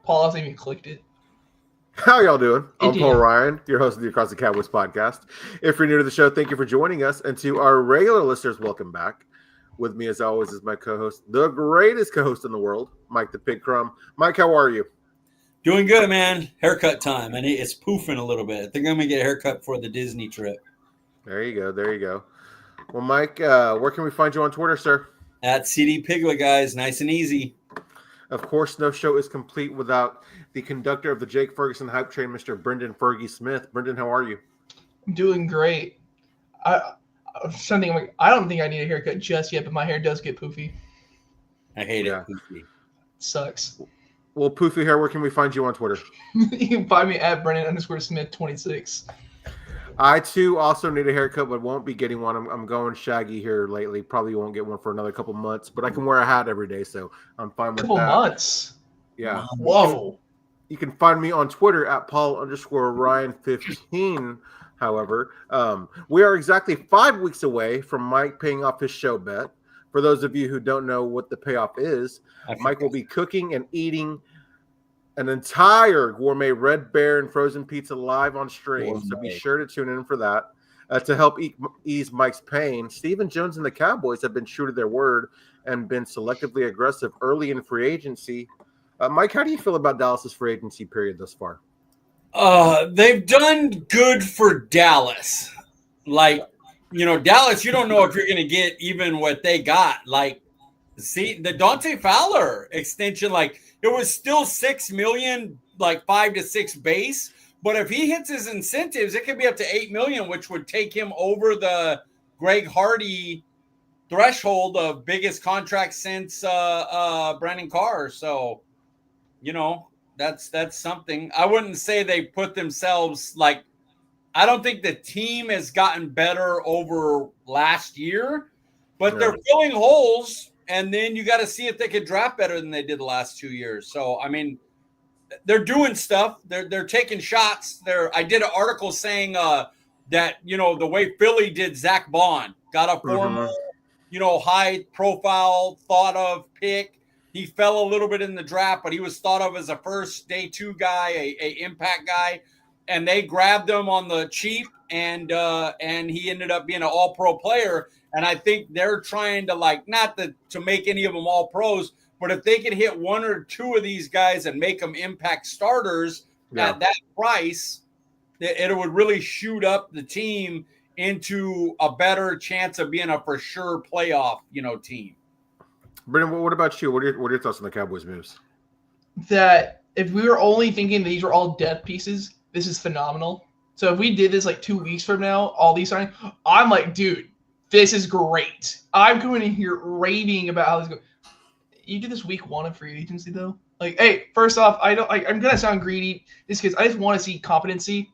Paul hasn't even clicked it. How y'all doing? I'm Paul Ryan, your host of the Across the Cowboys podcast. If you're new to the show, thank you for joining us. And to our regular listeners, welcome back. With me, as always, is my co-host, the greatest co-host in the world, Mike the Pig Crumb. Mike, how are you? Doing good, man. Haircut time. And it's poofing a little bit. I think I'm going to get a haircut for the Disney trip. There you go. There you go. Well, Mike, where can we find you on Twitter, sir? At CD Piglet, guys. Nice and easy. Of course, no show is complete without the conductor of the Jake Ferguson hype train, Mr. Brenden Fergie Smith. Brenden, how are you? I'm doing great. I don't think I need a haircut just yet, but my hair does get poofy. I hate it. Poofy. Sucks. Well, poofy hair, where can we find you on Twitter? You can find me at Brenden_Smith26. I, too, also need a haircut, but won't be getting one. I'm going shaggy here lately. Probably won't get one for another couple months, but I can wear a hat every day, so I'm fine with that. Couple months? Yeah. Whoa. You can find me on Twitter at Paul_Ryan15. However, we are exactly 5 weeks away from Mike paying off his show bet. For those of you who don't know what the payoff is, Mike will be cooking and eating an entire gourmet Red Bear and frozen pizza live on stream. So be sure to tune in for that. To help ease Mike's pain, Stephen Jones and the Cowboys have been true to their word and been selectively aggressive early in free agency. Mike, how do you feel about Dallas's free agency period thus far? They've done good for Dallas. Dallas, you don't know if you're going to get even what they got. See, the Dante Fowler extension, it was still $6 million, 5 to 6 base. But if he hits his incentives, it could be up to $8 million, which would take him over the Greg Hardy threshold of biggest contract since Brandon Carr. So, that's something. I wouldn't say they put themselves I don't think the team has gotten better over last year, but they're filling holes. And then you got to see if they could draft better than they did the last 2 years. So, they're doing stuff. They're taking shots. I did an article saying that, the way Philly did Zach Bond, got a former, high profile thought of pick. He fell a little bit in the draft, but he was thought of as a first day 2 guy, a impact guy. And they grabbed him on the cheap and he ended up being an all pro player. And I think they're trying to not to make any of them all pros, but if they could hit 1 or 2 of these guys and make them impact starters at that price, it would really shoot up the team into a better chance of being a for sure playoff, team. Brenden, what about you? What are your thoughts on the Cowboys moves? That if we were only thinking that these were all depth pieces, this is phenomenal. So if we did this 2 weeks from now, all these signings, I'm dude, this is great. I'm going in here raving about how this goes. You did this week 1 of free agency though. Hey, first off, I'm gonna sound greedy just because I just want to see competency,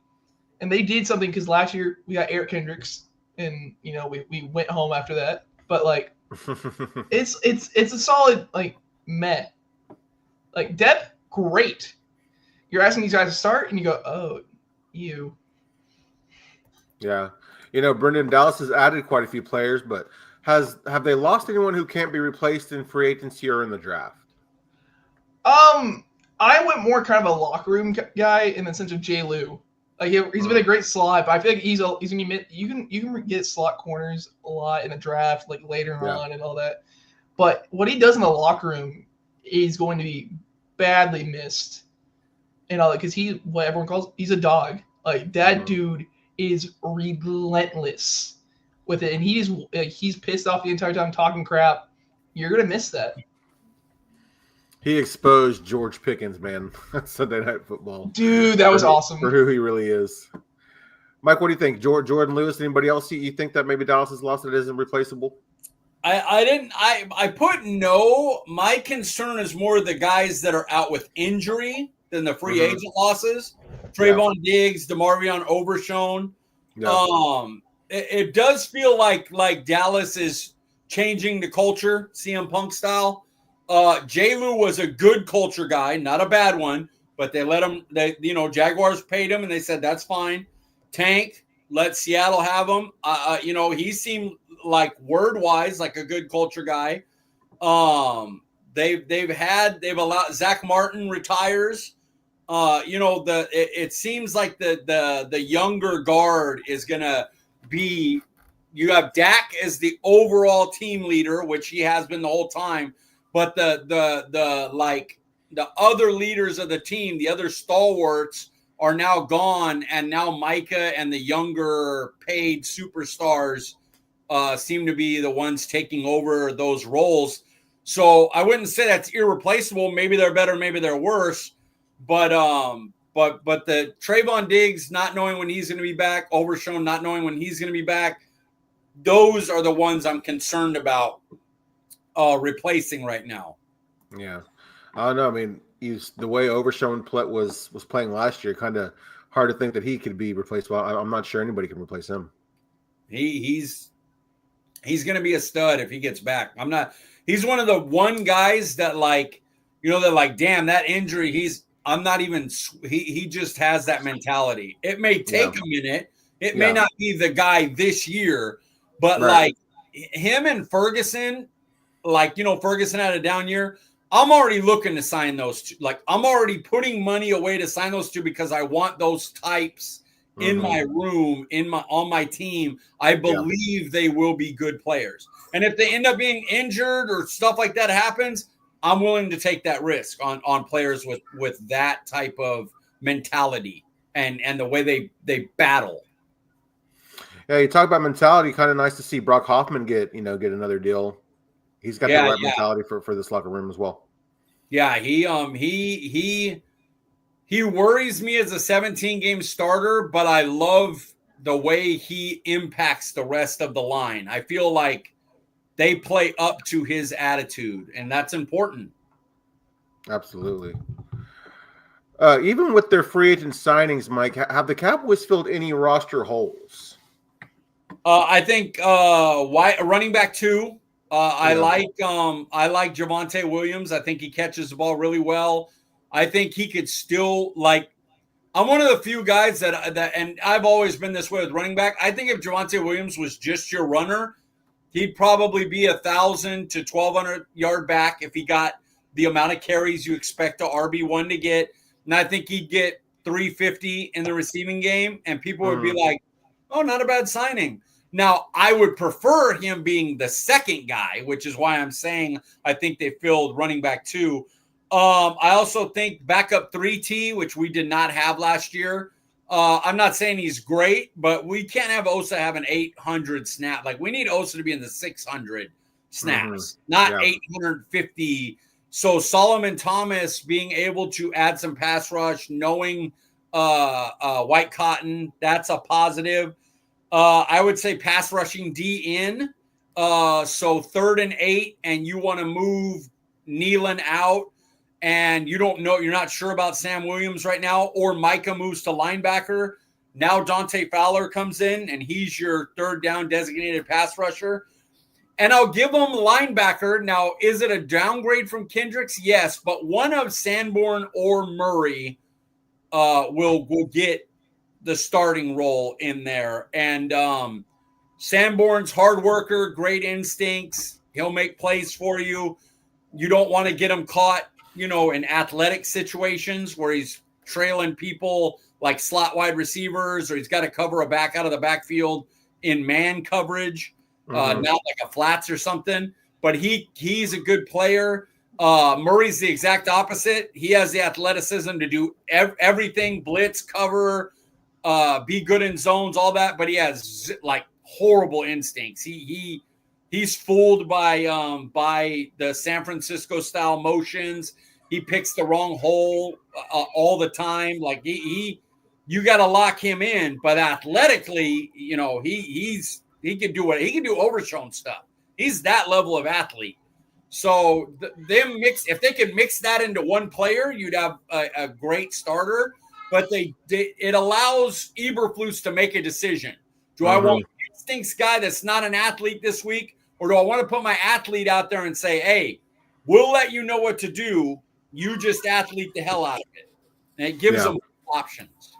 and they did something because last year we got Eric Kendricks, and we went home after that. But it's a solid meh. Depth, great. You're asking these guys to start, and you go, oh, you. Yeah. Brenden, Dallas has added quite a few players, but have they lost anyone who can't be replaced in free agency or in the draft? I went more kind of a locker room guy in the sense of Jay Lou. He's been a great slot, but I feel like he's gonna be you can get slot corners a lot in the draft, later on and all that. But what he does in the locker room is going to be badly missed, and all that because he's what everyone calls he's a dog. That dude is relentless with it, and he's pissed off the entire time talking crap. You're gonna miss that. He exposed George Pickens, man. Sunday Night Football, dude. That was awesome for who he really is. Mike, what do you think? Jordan Lewis, anybody else? You think that maybe Dallas has lost that isn't replaceable? I put no. My concern is more the guys that are out with injury than the free agent losses. Trayvon Diggs, DeMarvion Overshown. Yeah. It does feel like Dallas is changing the culture, CM Punk style. J. Lou was a good culture guy, not a bad one, but they let him. Jaguars paid him, and they said that's fine. Tank, let Seattle have him. He seemed word wise like a good culture guy. They've allowed Zach Martin retires. It seems like the younger guard is gonna be. You have Dak as the overall team leader, which he has been the whole time, but the other leaders of the team, the other stalwarts, are now gone, and now Micah and the younger paid superstars seem to be the ones taking over those roles. So I wouldn't say that's irreplaceable. Maybe they're better, maybe they're worse. But the Trayvon Diggs not knowing when he's going to be back, Overshown not knowing when he's going to be back, those are the ones I'm concerned about replacing right now. Yeah, I don't know. I mean, the way Overshown was playing last year, kind of hard to think that he could be replaced. Well, I'm not sure anybody can replace him. He's going to be a stud if he gets back. He's one of the one guys that they're like, damn, that injury. He just has that mentality. It may take a minute. It may not be the guy this year, but like him and Ferguson, Ferguson had a down year. I'm already looking to sign those two. Like, I'm already putting money away to sign those two because I want those types in my room, on my team. I believe they will be good players. And if they end up being injured or stuff like that happens, I'm willing to take that risk on players with that type of mentality and the way they battle. Yeah, you talk about mentality. Kind of nice to see Brock Hoffman get another deal. He's got the right mentality for this locker room as well. Yeah, he worries me as a 17-game starter, but I love the way he impacts the rest of the line. I feel like they play up to his attitude, and that's important. Absolutely. Even with their free agent signings, Mike, have the Cowboys filled any roster holes? I think running back 2. I like Javonte Williams. I think he catches the ball really well. I think he could still I'm one of the few guys that and I've always been this way with running back. I think if Javonte Williams was just your runner, he'd probably be 1,000 to 1,200 yard back if he got the amount of carries you expect a RB1 to get. And I think he'd get 350 in the receiving game, and people would be like, "Oh, not a bad signing." Now, I would prefer him being the second guy, which is why I'm saying I think they filled running back 2. I also think backup 3T, which we did not have last year. I'm not saying he's great, but we can't have Osa have an 800 snap. Like, we need Osa to be in the 600 snaps, not 850. So Solomon Thomas being able to add some pass rush, knowing White Cotton, that's a positive. I would say pass rushing D in. So 3rd and 8, and you want to move Nealon out, and you're not sure about Sam Williams right now, or Micah moves to linebacker. Now Dante Fowler comes in, and he's your 3rd down designated pass rusher. And I'll give him linebacker. Now, is it a downgrade from Kendricks? Yes, but one of Sanborn or Murray will get the starting role in there. And Sanborn's hard worker, great instincts. He'll make plays for you. You don't want to get him caught, in athletic situations where he's trailing people like slot wide receivers, or he's got to cover a back out of the backfield in man coverage, not like a flats or something. But he's a good player. Murray's the exact opposite. He has the athleticism to do everything, blitz, cover, be good in zones, all that, but he has horrible instincts. He's fooled by the San Francisco style motions. He picks the wrong hole all the time. You got to lock him in, but athletically, he can do he can do Overshown stuff. He's that level of athlete. So if they could mix that into one player, you'd have a great starter. But it allows Eberflus to make a decision. Do I want an instincts guy that's not an athlete this week, or do I want to put my athlete out there and say, hey, we'll let you know what to do. You just athlete the hell out of it. And it gives them options.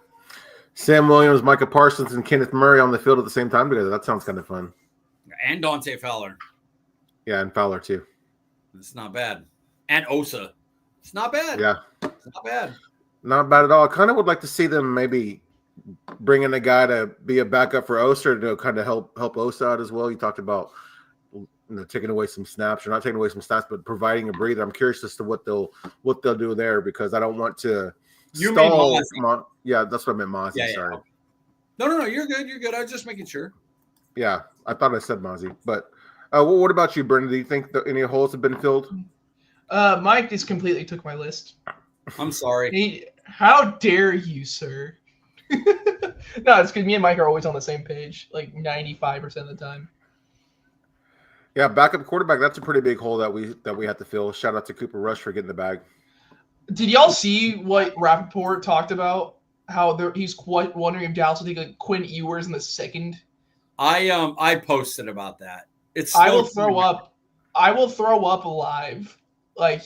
Sam Williams, Micah Parsons, and Kenneth Murray on the field at the same time together. That sounds kind of fun. And Dante Fowler. Yeah, and Fowler too. It's not bad. and Osa. It's not bad. Yeah. It's not bad. Not bad at all. I kind of would like to see them maybe bring in a guy to be a backup for Osa to kind of help Osa out as well. You talked about taking away some snaps, or not taking away some snaps, but providing a breather. I'm curious as to what they'll do there, because I don't want to stall. Yeah, that's what I meant, Mozzie. Yeah, sorry. No. You're good. You're good. I was just making sure. Yeah, I thought I said Mozzie, but what about you, Brenden? Do you think that any holes have been filled? Mike just completely took my list. I'm sorry. How dare you, sir? No, it's because me and Mike are always on the same page, like 95% of the time. Yeah, backup quarterback. That's a pretty big hole that we have to fill. Shout out to Cooper Rush for getting the bag. Did y'all see what Rappaport talked about? How he's quite wondering if Dallas will take like Quinn Ewers in the second. I posted about that. I will throw up live. Like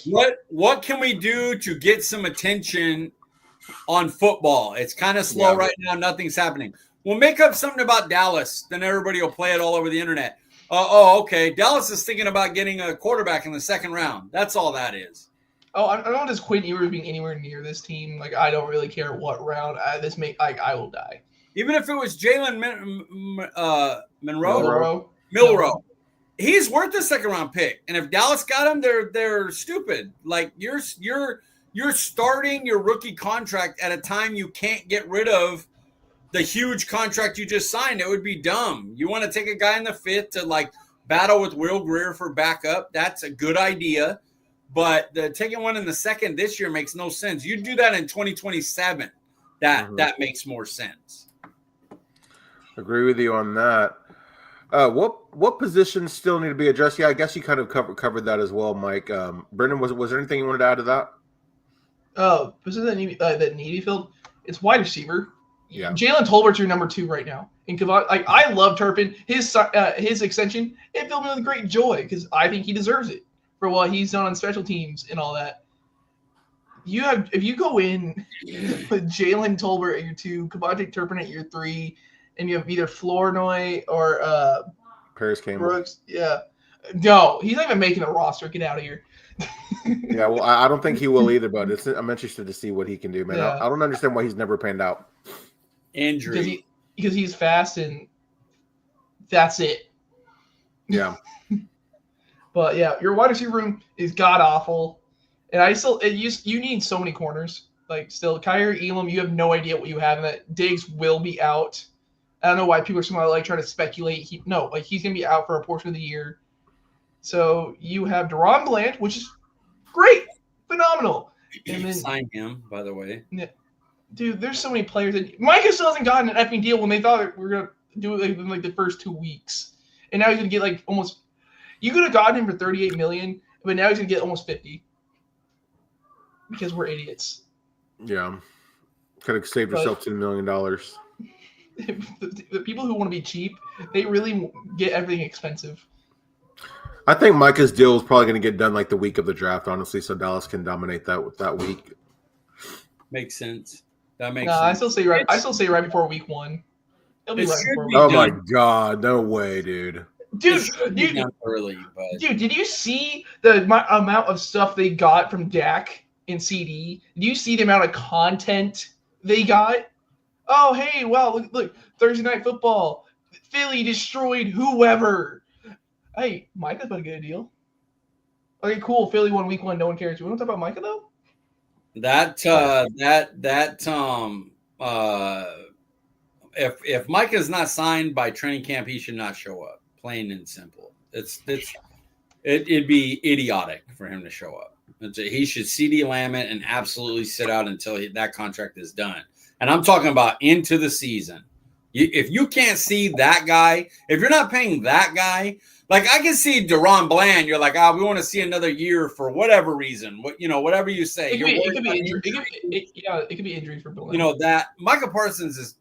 what can we do to get some attention on football? It's kind of slow right now. Nothing's happening. We'll make up something about Dallas, then everybody will play it all over the internet. Okay. Dallas is thinking about getting a quarterback in the second round. That's all that is. Oh, I don't want this Quinn Ewers being anywhere near this team. Like, I don't really care what round. I will die. Even if it was Jalen Milroe. He's worth a second round pick. And if Dallas got him, they're stupid. Like, you're starting your rookie contract at a time you can't get rid of the huge contract you just signed. It would be dumb. You want to take a guy in the fifth to like battle with Will Grier for backup. That's a good idea. But taking one in the second this year makes no sense. You do that in 2027. That makes more sense. Agree with you on that. What positions still need to be addressed? Yeah, I guess you kind of covered that as well, Mike. Brenden, was there anything you wanted to add to that? Oh, position that need to be filled? It's wide receiver. Yeah, Jalen Tolbert's your number 2 right now. And I love Turpin. His extension, it filled me with great joy because I think he deserves it for what he's done on special teams and all that. If you go in with Jalen Tolbert at your 2, Kavontae Turpin at your 3, and you have either Flournoy or Paris Campbell. Brooks, yeah. No, he's not even making the roster. Get out of here. Yeah, well, I don't think he will either, but I'm interested to see what he can do, man. Yeah. I don't understand why he's never panned out. Injury. Because he's fast and that's it. Yeah. But yeah, your wide receiver room is god awful, and you need so many corners. Like still, Kyrie Elam, you have no idea what you have in that. Diggs will be out. I don't know why people are so like trying to speculate. He's gonna be out for a portion of the year. So you have Deron Bland, which is great, phenomenal. And then sign him, by the way. Yeah, dude, there's so many players. Micah still hasn't gotten an effing deal when they thought we were gonna do it in like the first 2 weeks, and now he's gonna get like almost. You could have gotten him for $38 million, but now he's gonna get almost 50 because we're idiots. Yeah, could have saved yourself $10 million. The people who want to be cheap, they really get everything expensive. I think Micah's deal is probably going to get done like the week of the draft, honestly, so Dallas can dominate that week. Makes sense. That makes sense. I still say right before week 1. It'll be right before. Oh my god, no way, dude. Dude, early, but... Dude, did you see the amount of stuff they got from Dak and CD? Did you see the amount of content they got? Oh, hey, wow, look, Thursday Night Football. Philly destroyed whoever. Hey, Micah's about to get a deal. Okay, cool. Philly won week 1. No one cares. We want to talk about Micah, though? If Micah's not signed by training camp, he should not show up. Plain and simple. It'd be idiotic for him to show up. He should CD lamb it and absolutely sit out until that contract is done. And I'm talking about into the season. If you can't see that guy, if you're not paying that guy, like I can see Deron Bland, you're like, we want to see another year for whatever reason. Whatever you say. It could be injury. It could be injuries for Bland. That Micah Parsons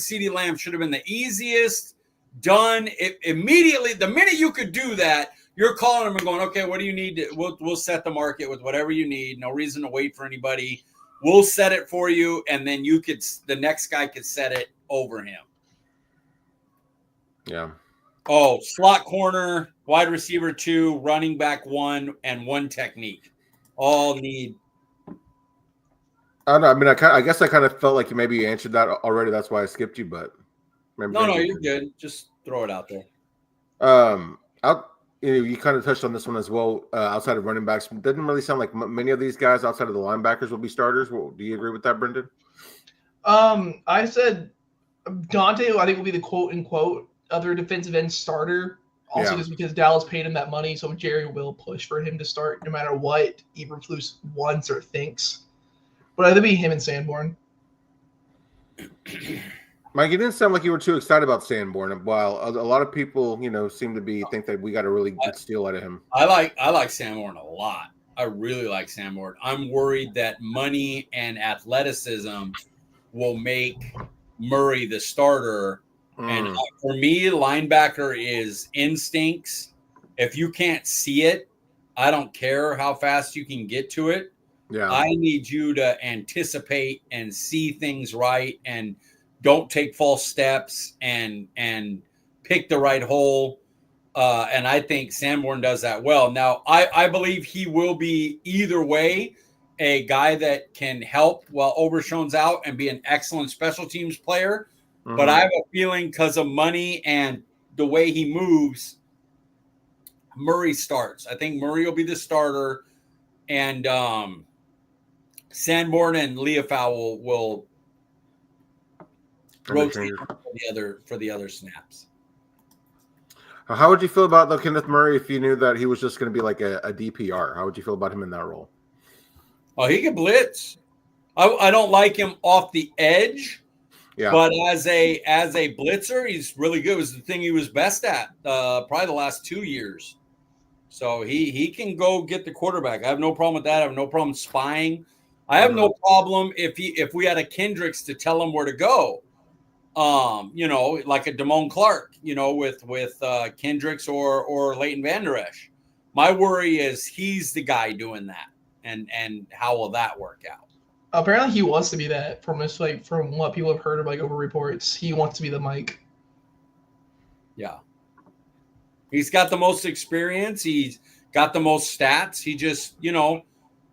CD Lamb should have been the easiest done immediately. The minute you could do that, you're calling them and going, okay, what do you need? We'll set the market with whatever you need. No reason to wait for anybody. We'll set it for you, and then the next guy could set it over him. Yeah. Oh, slot corner, wide receiver 2, running back 1, and 1 technique. all need. I don't know. I mean, I guess I kind of felt like maybe you answered that already. That's why I skipped you. But No, you're good. Just throw it out there. You kind of touched on this one as well. Outside of running backs, it doesn't really sound like many of these guys outside of the linebackers will be starters. Well, do you agree with that, Brenden? I said Dante, I think, will be the quote unquote other defensive end starter. Also, just because Dallas paid him that money, so Jerry will push for him to start no matter what Eberflus wants or thinks. But either be him and Sanborn. Mike, you didn't sound like you were too excited about Sanborn. While a lot of people, seem to think that we got a really good steal out of him. I like Sanborn a lot. I really like Sanborn. I'm worried that money and athleticism will make Murray the starter. And for me, linebacker is instincts. If you can't see it, I don't care how fast you can get to it. Yeah, I need you to anticipate and see things right, and don't take false steps, and pick the right hole. And I think Sanborn does that well. Now, I believe he will be either way a guy that can help while Obershone's out and be an excellent special teams player. But I have a feeling because of money and the way he moves, Murray starts. I think Murray will be the starter, and Sanborn and Leofau will rotate for the other snaps. How would you feel about Kenneth Murray if you knew that he was just going to be like a DPR? How would you feel about him in that role? Oh, he can blitz. I don't like him off the edge. Yeah. But as a blitzer, he's really good. It was the thing he was best at probably the last 2 years. So he can go get the quarterback. I have no problem with that. I have no problem spying. I have no problem if we had a Kendricks to tell him where to go. Like a Damone Clark, with Kendricks or Leighton Vander Esch. My worry is he's the guy doing that, and how will that work out? Apparently, he wants to be that. From what people have heard of, over reports, he wants to be the Mike. Yeah, he's got the most experience. He's got the most stats. He just,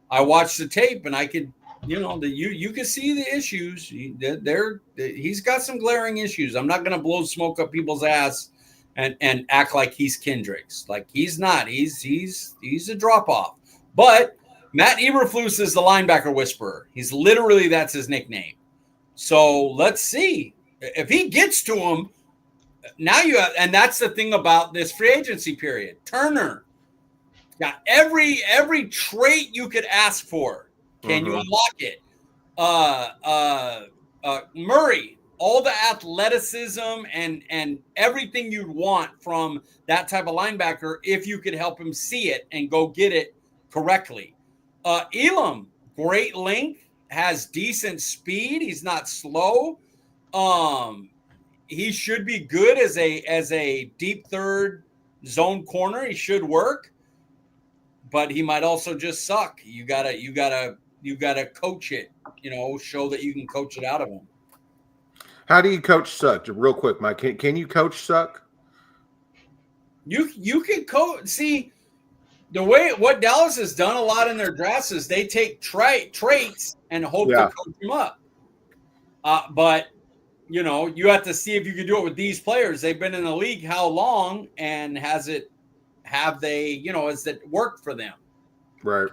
I watched the tape and I could, you can see the issues. He's got some glaring issues. I'm not going to blow smoke up people's ass and act like he's Kendricks. Like he's not. He's a drop off. But Matt Eberflus is the linebacker whisperer. That's his nickname. So let's see if he gets to him. Now and that's the thing about this free agency period. Turner got every trait you could ask for. Can you unlock it? Murray, all the athleticism and everything you'd want from that type of linebacker if you could help him see it and go get it correctly. Elam, great length, has decent speed. He's not slow. He should be good as a deep third zone corner. He should work, but he might also just suck. You gotta coach it. Show that you can coach it out of him. How do you coach suck? Real quick, Mike. Can you coach suck? You can coach. See, the way what Dallas has done a lot in their drafts is they take traits and hope to coach them up. But you have to see if you can do it with these players. They've been in the league how long, and has it worked for them? Right.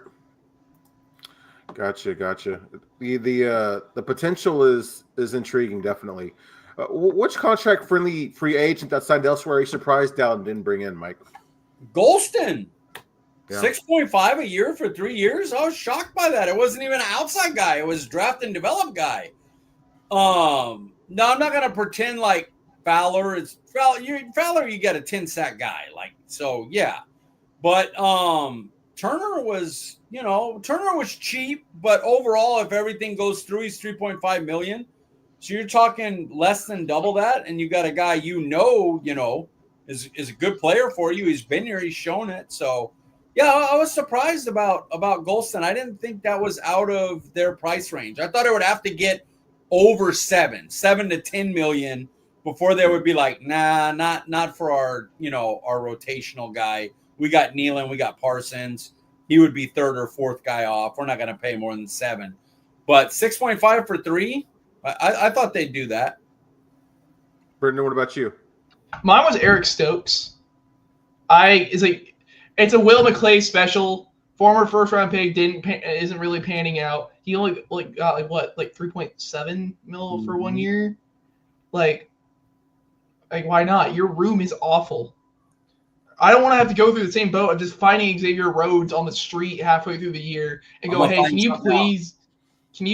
Gotcha. The potential is intriguing, definitely. Which contract-friendly free agent that signed elsewhere are you surprised Dallas didn't bring in, Mike? Golston. 6.5 a year for 3 years. I was shocked by that. It wasn't even an outside guy. It was draft and develop guy. No, I'm not going to pretend like Fowler is Fowler. You got a 10-sack guy, yeah. But Turner was cheap, but overall, if everything goes through, he's $3.5 million. So you're talking less than double that, and you got a guy is a good player for you. He's been here, he's shown it. So yeah, I was surprised about Golston. I didn't think that was out of their price range. I thought it would have to get over 7 to 10 million before they would be like, nah, not for our rotational guy. We got Nealon, we got Parsons. he would be third or fourth guy off. We're not going to pay more than 7. But 6.5 for 3, I thought they'd do that. Brenden, what about you? Mine was Eric Stokes. It's a Will McClay special. Former first round pick isn't really panning out. He only got 3.7 mil for 1 year. Like why not? Your room is awful. I don't want to have to go through the same boat of just finding Xavier Rhodes on the street halfway through the year and go, hey, can you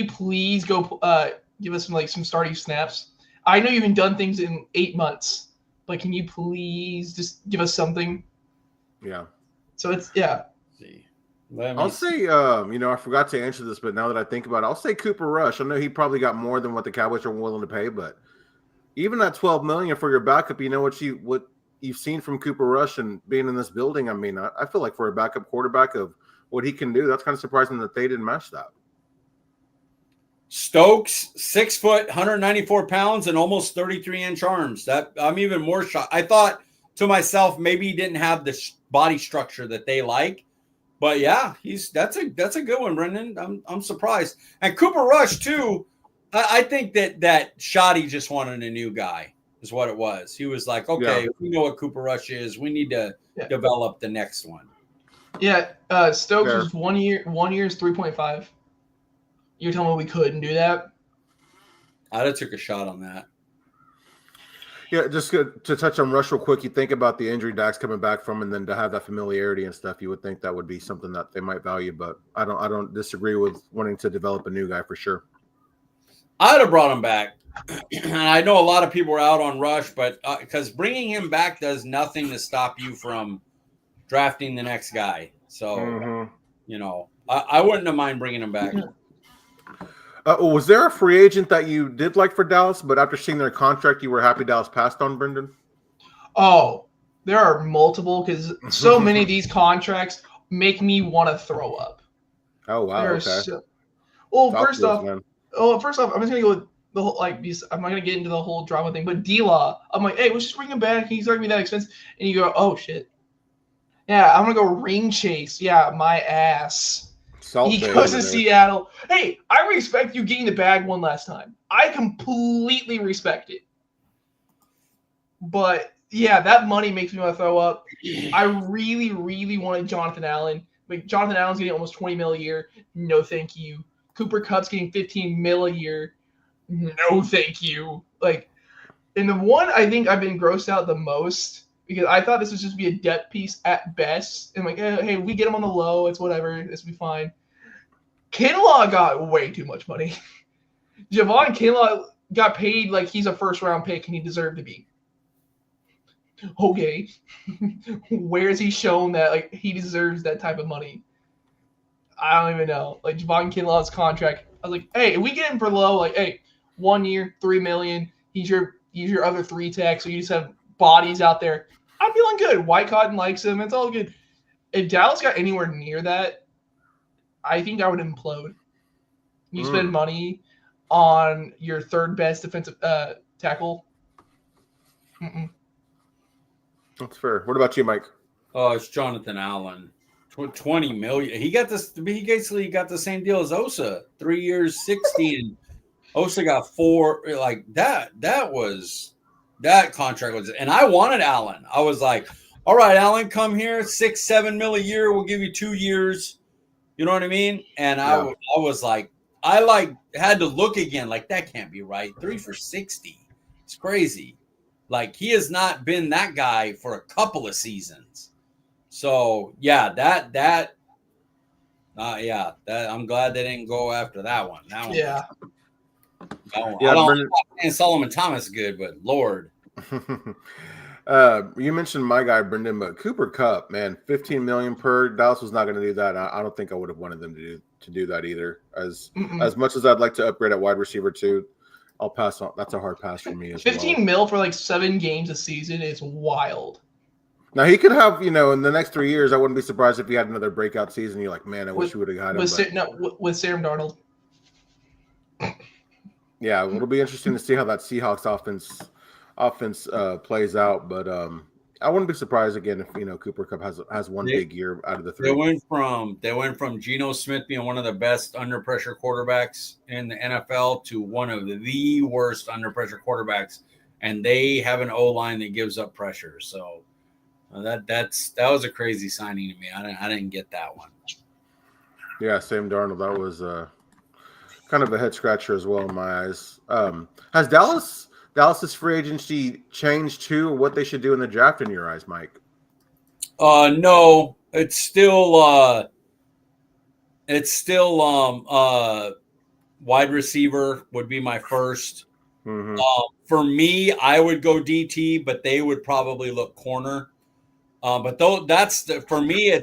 please go give us some starting snaps? I know you haven't done things in 8 months, but can you please just give us something? Yeah. So it's yeah. I'll say, I forgot to answer this, but now that I think about it, I'll say Cooper Rush. I know he probably got more than what the Cowboys are willing to pay, but even at $12 million for your backup, you know what you've seen from Cooper Rush and being in this building. I mean, I feel like for a backup quarterback of what he can do, that's kind of surprising that they didn't match that. Stokes, 6 foot, 194 pounds, and almost 33-inch arms. That I'm even more shocked. I thought to myself, maybe he didn't have the body structure that they like. But yeah, that's a good one, Brenden. I'm surprised. And Cooper Rush too. I think that Shoddy just wanted a new guy is what it was. He was like, okay, we know what Cooper Rush is. We need to develop the next one. Yeah, Stokes was 1 year. 1 year is 3.5. You're telling me we couldn't do that? I'd have took a shot on that. Yeah, just to touch on Rush real quick, you think about the injury Dak's coming back from, and then to have that familiarity and stuff, you would think that would be something that they might value. But I don't disagree with wanting to develop a new guy for sure. I'd have brought him back. And I know a lot of people are out on Rush, but because bringing him back does nothing to stop you from drafting the next guy. So, I wouldn't have mind bringing him back. Was there a free agent that you did like for Dallas, but after seeing their contract, you were happy Dallas passed on, Brenden? Oh, there are multiple because so many of these contracts make me want to throw up. Oh, wow. Okay. First off, I'm just going to go with the whole, I'm not going to get into the whole drama thing, but D-Law, I'm like, hey, let's just bring him back. He's not going to be that expensive. And you go, oh, shit. Yeah, I'm going to go ring chase. Yeah, my ass. He goes to Seattle. Hey, I respect you getting the bag one last time. I completely respect it. But, yeah, that money makes me want to throw up. I really, really wanted Jonathan Allen. Like, Jonathan Allen's getting almost $20 million a year. No, thank you. Cooper Kupp's getting $15 million a year. No, thank you. And the one I think I've been grossed out the most because I thought this was just be a depth piece at best. And hey, we get him on the low. It's whatever. This will be fine. Kinlaw got way too much money. Javon Kinlaw got paid like he's a first-round pick and he deserved to be. Okay. Where has he shown that he deserves that type of money? I don't even know. Javon Kinlaw's contract. I was like, hey, if we get him for low, hey, 1 year, $3 million. He's your other 3 tech, so you just have bodies out there. I'm feeling good. White Cotton likes him. It's all good. If Dallas got anywhere near that, I think I would implode. You spend money on your third best defensive tackle. That's fair. What about you, Mike? Oh, it's Jonathan Allen. $20 million. He basically got the same deal as Osa. 3 years, 60, and Osa got 4. That contract was, and I wanted Allen. I was like, all right, Allen, come here, $6-7 million a year. We'll give you 2 years. You know what I mean? And I was like, had to look again. That can't be right. 3 for 60. It's crazy. He has not been that guy for a couple of seasons. So yeah, I'm glad they didn't go after that one. That one. Yeah. I don't think Solomon Thomas good, but Lord. You mentioned my guy Brenden, but Cooper Kupp, man, $15 million per. Dallas was not going to do that. I don't think I would have wanted them to do that either. As much as I'd like to upgrade at wide receiver too, I'll pass on. That's a hard pass for me. 15 mil for 7 games a season is wild. Now he could have, in the next 3 years, I wouldn't be surprised if he had another breakout season. You're like, man, I wish we would have had him. With Sam Darnold. Yeah, it'll be interesting to see how that Seahawks offense plays out. But I wouldn't be surprised again if Cooper Kupp has one big year out of the 3. They went from Geno Smith being one of the best under pressure quarterbacks in the NFL to one of the worst under pressure quarterbacks, and they have an O-line that gives up pressure. So that was a crazy signing to me. I didn't get that one. Yeah, Sam Darnold. That was kind of a head scratcher as well in my eyes. Has Dallas's free agency changed too, or what they should do in the draft in your eyes, Mike? No, it's still wide receiver would be my first. Mm-hmm. For me, I would go DT, but they would probably look corner. But though for me,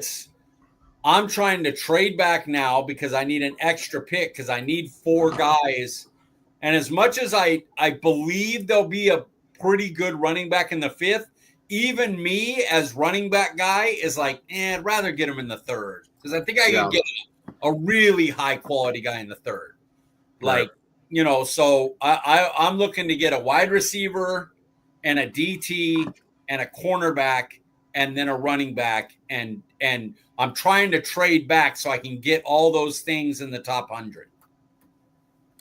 I'm trying to trade back now because I need an extra pick because I need 4 guys. And as much as I believe there'll be a pretty good running back in the 5th, even me as running back guy is like, I'd rather get him in the 3rd because I think I can get a really high quality guy in the 3rd. Like, so I'm looking to get a wide receiver and a DT and a cornerback and then a running back. And I'm trying to trade back so I can get all those things in the top 100.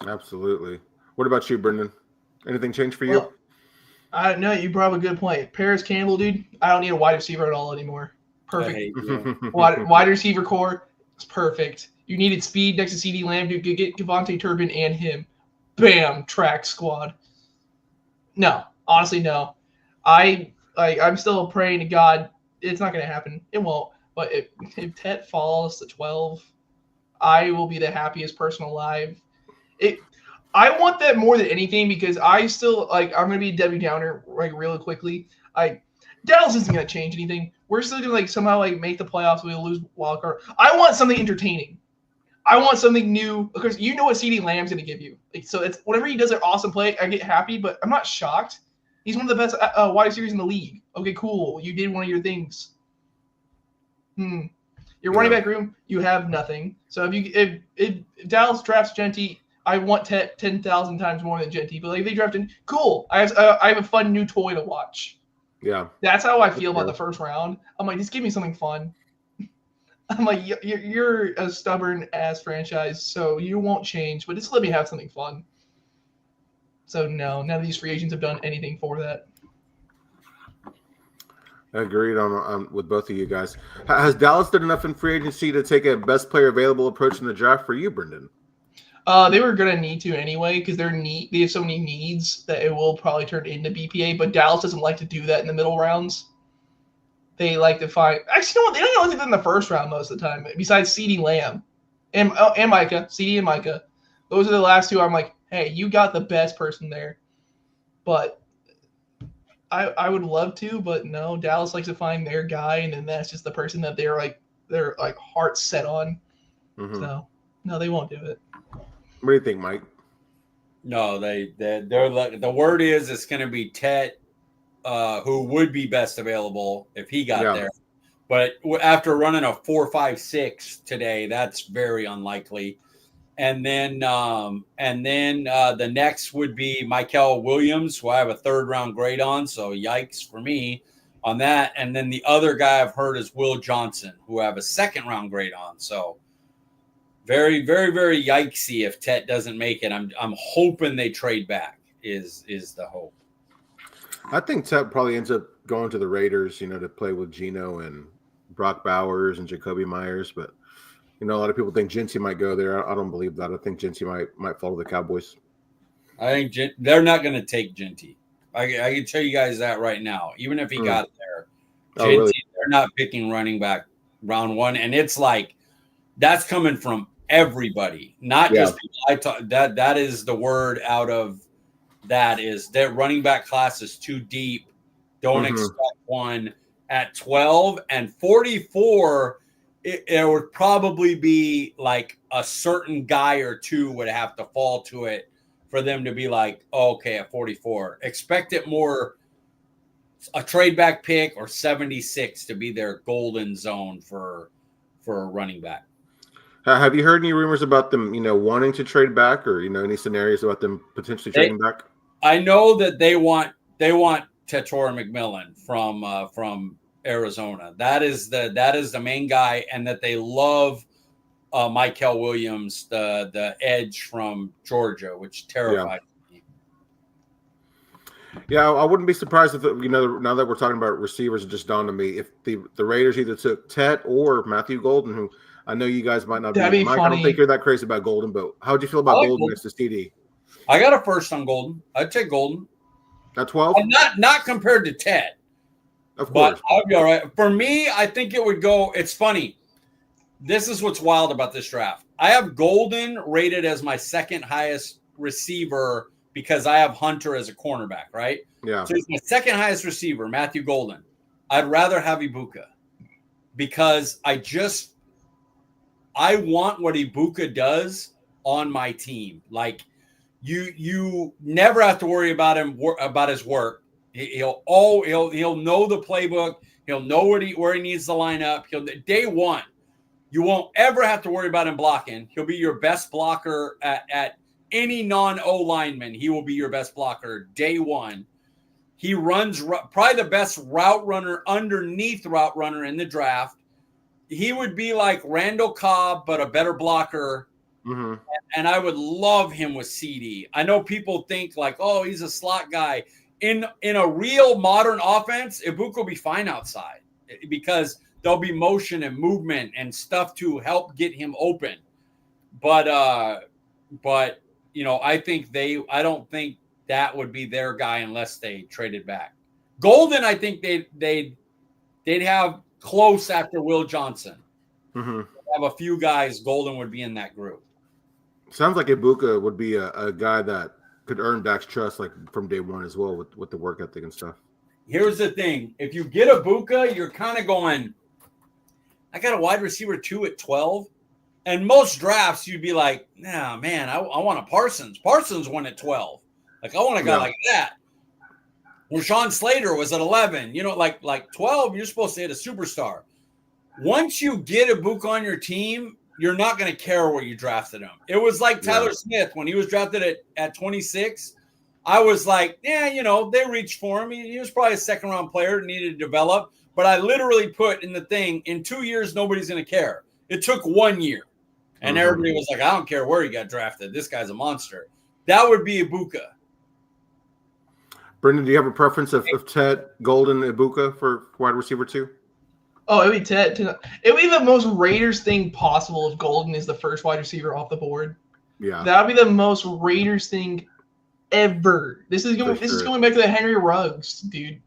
Absolutely. What about you, Brenden? Anything change for you? Well, no, you brought up a good point. Paris Campbell, dude, I don't need a wide receiver at all anymore. Perfect. Wide receiver core is perfect. You needed speed next to CeeDee Lamb, dude. Get Devontae Turpin and him. Bam, track squad. No, honestly, no. I'm still praying to God. It's not going to happen. It won't. But if Tet falls to 12, I will be the happiest person alive. I want that more than anything because I still I'm gonna be Debbie Downer really quickly. Dallas isn't gonna change anything. We're still gonna somehow make the playoffs. We'll lose wild card. I want something entertaining. I want something new because what CeeDee Lamb's gonna give you. So it's whenever he does an awesome play, I get happy, but I'm not shocked. He's one of the best wide receivers in the league. Okay, cool. You did one of your things. Your running back room, you have nothing. So if Dallas drafts Genty, I want 10,000 times more than Genty. But if they drafted, cool. I have a fun new toy to watch. Yeah, that's how I feel about the first round. I'm like, just give me something fun. I'm like, you're a stubborn ass franchise, so you won't change. But just let me have something fun. So no, none of these free agents have done anything for that. I agreed on with both of you guys. Has Dallas done enough in free agency to take a best player available approach in the draft for you, Brenden? They were gonna need to anyway because they have so many needs that it will probably turn into BPA. But Dallas doesn't like to do that in the middle rounds. They like to find. Actually, they don't like to do that in the first round most of the time. Besides CeeDee Lamb and Micah, CeeDee and Micah, those are the last two. I'm like, hey, you got the best person there. But I would love to, but no. Dallas likes to find their guy, and then that's just the person that they're heart set on. Mm-hmm. So no, they won't do it. What do you think, Mike? No, they're like, the word is it's going to be Tet, who would be best available if he got there. But after running a 4.56 today, that's very unlikely. And then the next would be Michael Williams, who I have a 3rd round grade on. So yikes for me on that. And then the other guy I've heard is Will Johnson, who I have a 2nd round grade on. So very, very, very yikesy if Tet doesn't make it. I'm hoping they trade back is the hope. I think Tet probably ends up going to the Raiders, to play with Geno and Brock Bowers and Jacoby Myers, but a lot of people think Genty might go there. I don't believe that. I think Genty might follow the Cowboys. I think they're not going to take Genty. I can tell you guys that right now. Even if he got there, Genty, really? They're not picking running back round 1, and it's like that's coming from everybody, not just people I talk. That is the word out of that is that running back class is too deep. Don't expect one at 12 and 44. It would probably be like a certain guy or two would have to fall to it for them to be like, okay, at 44. Expect it more a trade back pick or 76 to be their golden zone for a running back. Have you heard any rumors about them, wanting to trade back or, any scenarios about them potentially trading back? I know that they want Tetora McMillan from Arizona. That is the main guy, and that they love Michael Williams, the edge from Georgia, which terrifies me. Yeah, I wouldn't be surprised if now that we're talking about receivers, it just dawned on me if the Raiders either took Tet or Matthew Golden, who I know you guys might not That'd be. be Mike, funny. I don't think you're that crazy about Golden, but how'd you feel about Golden next to CD? I got a first on Golden. I'd take Golden. At 12? Not compared to Ted. Of course. But I'll be all right. For me, I think it would go. It's funny. This is what's wild about this draft. I have Golden rated as my second highest receiver because I have Hunter as a cornerback, right? Yeah. So he's my second highest receiver, Matthew Golden. I'd rather have Ibuka because I want what Ibuka does on my team. Like you never have to worry about his work. He'll know the playbook. He'll know where he needs to line up. Day one, you won't ever have to worry about him blocking. He'll be your best blocker at any non-O lineman. He will be your best blocker day one. He runs probably the best route runner underneath route runner in the draft. He would be like Randall Cobb, but a better blocker. Mm-hmm. And I would love him with CD. I know people think like, oh, he's a slot guy. In a real modern offense, Ibuka will be fine outside because there'll be motion and movement and stuff to help get him open. But I don't think that would be their guy unless they traded back. Golden, I think they'd have close after Will Johnson. Mm-hmm. Have a few guys. Golden would be in that group. Sounds like Ibuka would be a guy that could earn Dak's trust like from day one as well with the work ethic and stuff. Here's the thing. If you get Ibuka, you're kind of going, I got a wide receiver 2 at 12. And most drafts, you'd be like, nah, man, I want a Parsons. Parsons won at 12. Like, I want a guy like that. Rashawn Slater was at 11. Like 12, you're supposed to hit a superstar. Once you get Ibuka on your team, you're not going to care where you drafted him. It was like Tyler Smith when he was drafted at 26. I was like, they reached for him. He was probably a second-round player, needed to develop. But I literally put in the thing, in 2 years, nobody's going to care. It took 1 year. And everybody was like, I don't care where he got drafted. This guy's a monster. That would be Ibuka. Brenden, do you have a preference of Ted, Golden, Ibuka for wide receiver 2? Oh, it'd be Ted. It would be the most Raiders thing possible if Golden is the first wide receiver off the board. Yeah. That would be the most Raiders thing ever. This is going back to the Henry Ruggs, dude.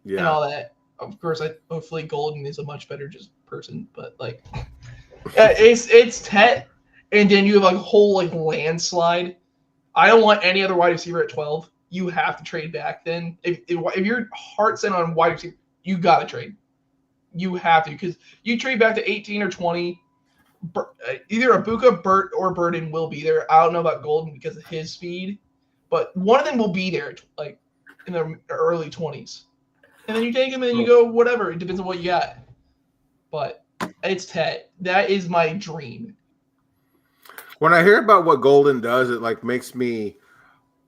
Yeah. And all that. Of course, hopefully Golden is a much better just person, but like it's Ted, and then you have like a whole like landslide. I don't want any other wide receiver at 12. You have to trade back then. If your heart's set on wide receiver, you got to trade. You have to, because you trade back to 18 or 20. Either Ibuka, Burt, or Burden will be there. I don't know about Golden because of his speed, but one of them will be there, like in the early 20s. And then you take him and then you go whatever. It depends on what you got. But it's Ted. That is my dream. When I hear about what Golden does, it like makes me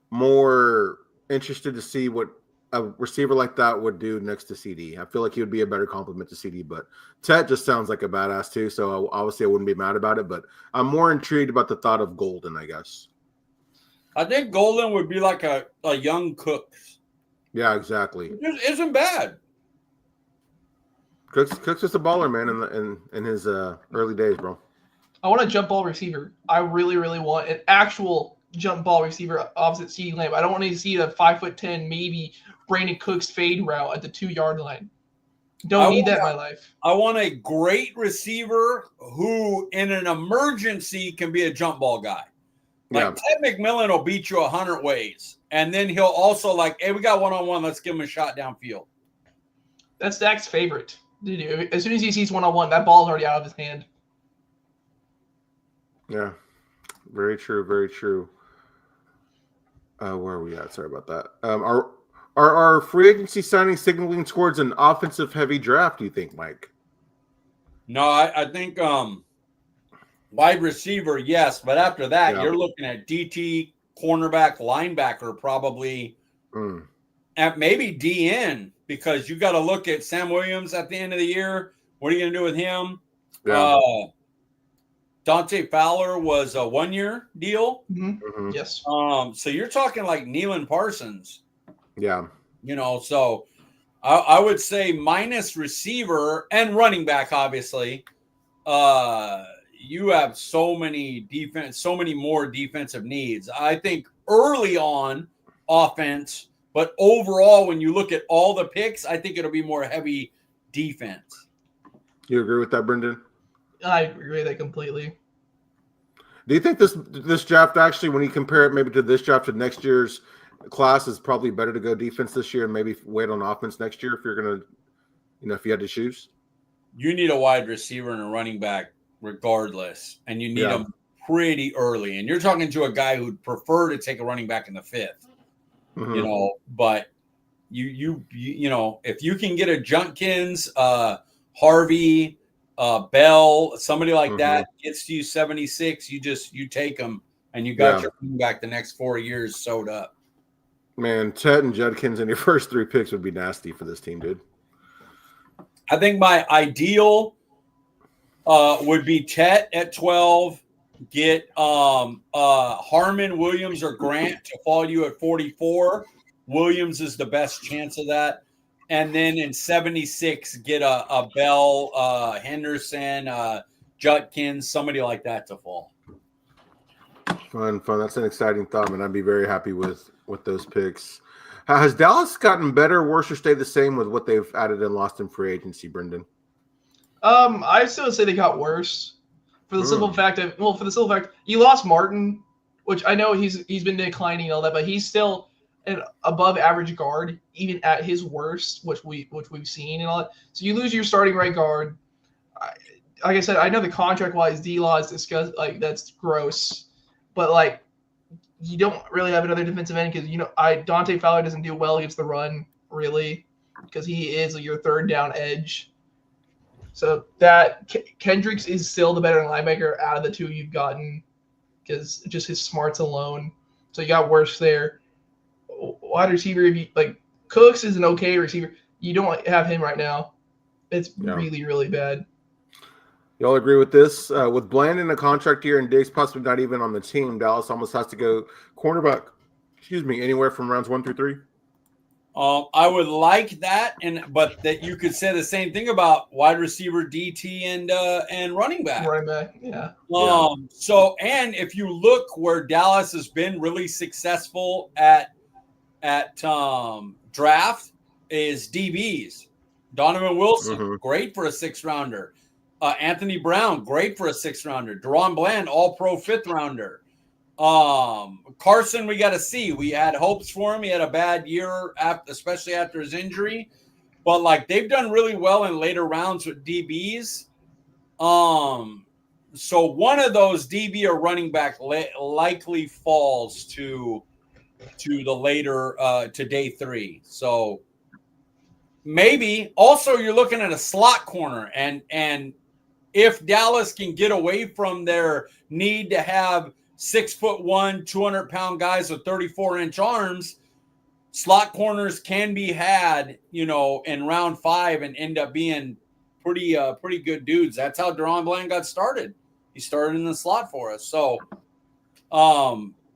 more interested to see what a receiver like that would do next to CD. I feel like he would be a better complement to CD, but Ted just sounds like a badass too. So obviously I wouldn't be mad about it, but I'm more intrigued about the thought of Golden, I guess. I think Golden would be like a young Cooks. Yeah, exactly. It isn't bad. Cooks is a baller, man, in his early days, bro. I want a jump ball receiver. I really, really want an actual jump ball receiver opposite CeeDee Lamb. I don't want to see a 5'10", maybe Brandon Cooks fade route at the 2-yard line. Don't need that in my life. I want a great receiver who, in an emergency, can be a jump ball guy. Like Ted McMillan will beat you 100 ways. And then he'll also like, hey, we got one-on-one. Let's give him a shot downfield. That's Dak's favorite. Dude, as soon as he sees one-on-one, that ball's already out of his hand. Yeah. Very true. Very true. Where are we at? Sorry about that. Are our free agency signings signaling towards an offensive-heavy draft, do you think, Mike? No, I think wide receiver, yes. But after that, you're looking at DT, cornerback, linebacker, probably at maybe DN, because you got to look at Sam Williams at the end of the year. What are you going to do with him? Yeah. Dante Fowler was a 1-year deal. Yes. So you're talking like Nealon Parsons. Yeah. So I would say minus receiver and running back, obviously. You have so many more defensive needs. I think early on offense, but overall, when you look at all the picks, I think it'll be more heavy defense. You agree with that, Brenden? I agree with that completely. Do you think this draft actually, when you compare it maybe to this draft to next year's class, is probably better to go defense this year and maybe wait on offense next year if you're going to, if you had to choose? You need a wide receiver and a running back regardless, and you need them pretty early. And you're talking to a guy who'd prefer to take a running back in the 5th, but you if you can get a Junkins, Harvey, Bell, somebody like that gets to you 76, you take them and you got your running back the next 4 years sewed up. Man, Ted and Judkins in your first 3 picks would be nasty for this team, dude. I think my ideal would be Chet at 12. Get Harmon, Williams, or Grant to fall you at 44. Williams is the best chance of that. And then in 76, get a Bell, Henderson, Judkins, somebody like that to fall. Fun. That's an exciting thought, and I'd be very happy with those picks. Has Dallas gotten better, worse, or stayed the same with what they've added and lost in free agency, Brenden? I still would say they got worse for the simple fact you lost Martin, which I know he's been declining and all that, but he's still an above average guard even at his worst, which we've seen and all that. So you lose your starting right guard. Like I said, I know the contract wise D-Law is discussed, like that's gross, but like you don't really have another defensive end because Dante Fowler doesn't do well against the run really because he is your third down edge. So that Kendricks is still the better linebacker out of the two you've gotten because just his smarts alone. So you got worse there. Wide receiver, if you like Cooks is an okay receiver. You don't have him right now. It's really, really bad. Y'all agree with this? With Bland in a contract year and Diggs possibly not even on the team, Dallas almost has to go cornerback, anywhere from rounds 1 through 3. I would like that, but that you could say the same thing about wide receiver, DT, and running back. Running back, yeah. So, and if you look where Dallas has been really successful at draft is DBs. Donovan Wilson, great for a 6th rounder. Anthony Brown, great for a 6th rounder. Deron Bland, all-pro 5th rounder. Carson, we got to see. We had hopes for him. He had a bad year, especially after his injury. But, like, they've done really well in later rounds with DBs. So one of those DB or running back likely falls to the later to day 3. So maybe also you're looking at a slot corner and if Dallas can get away from their need to have 6'1", 200-pound guys with 34-inch arms, slot corners can be had, in round 5 and end up being pretty good dudes. That's how Deron Bland got started. He started in the slot for us. So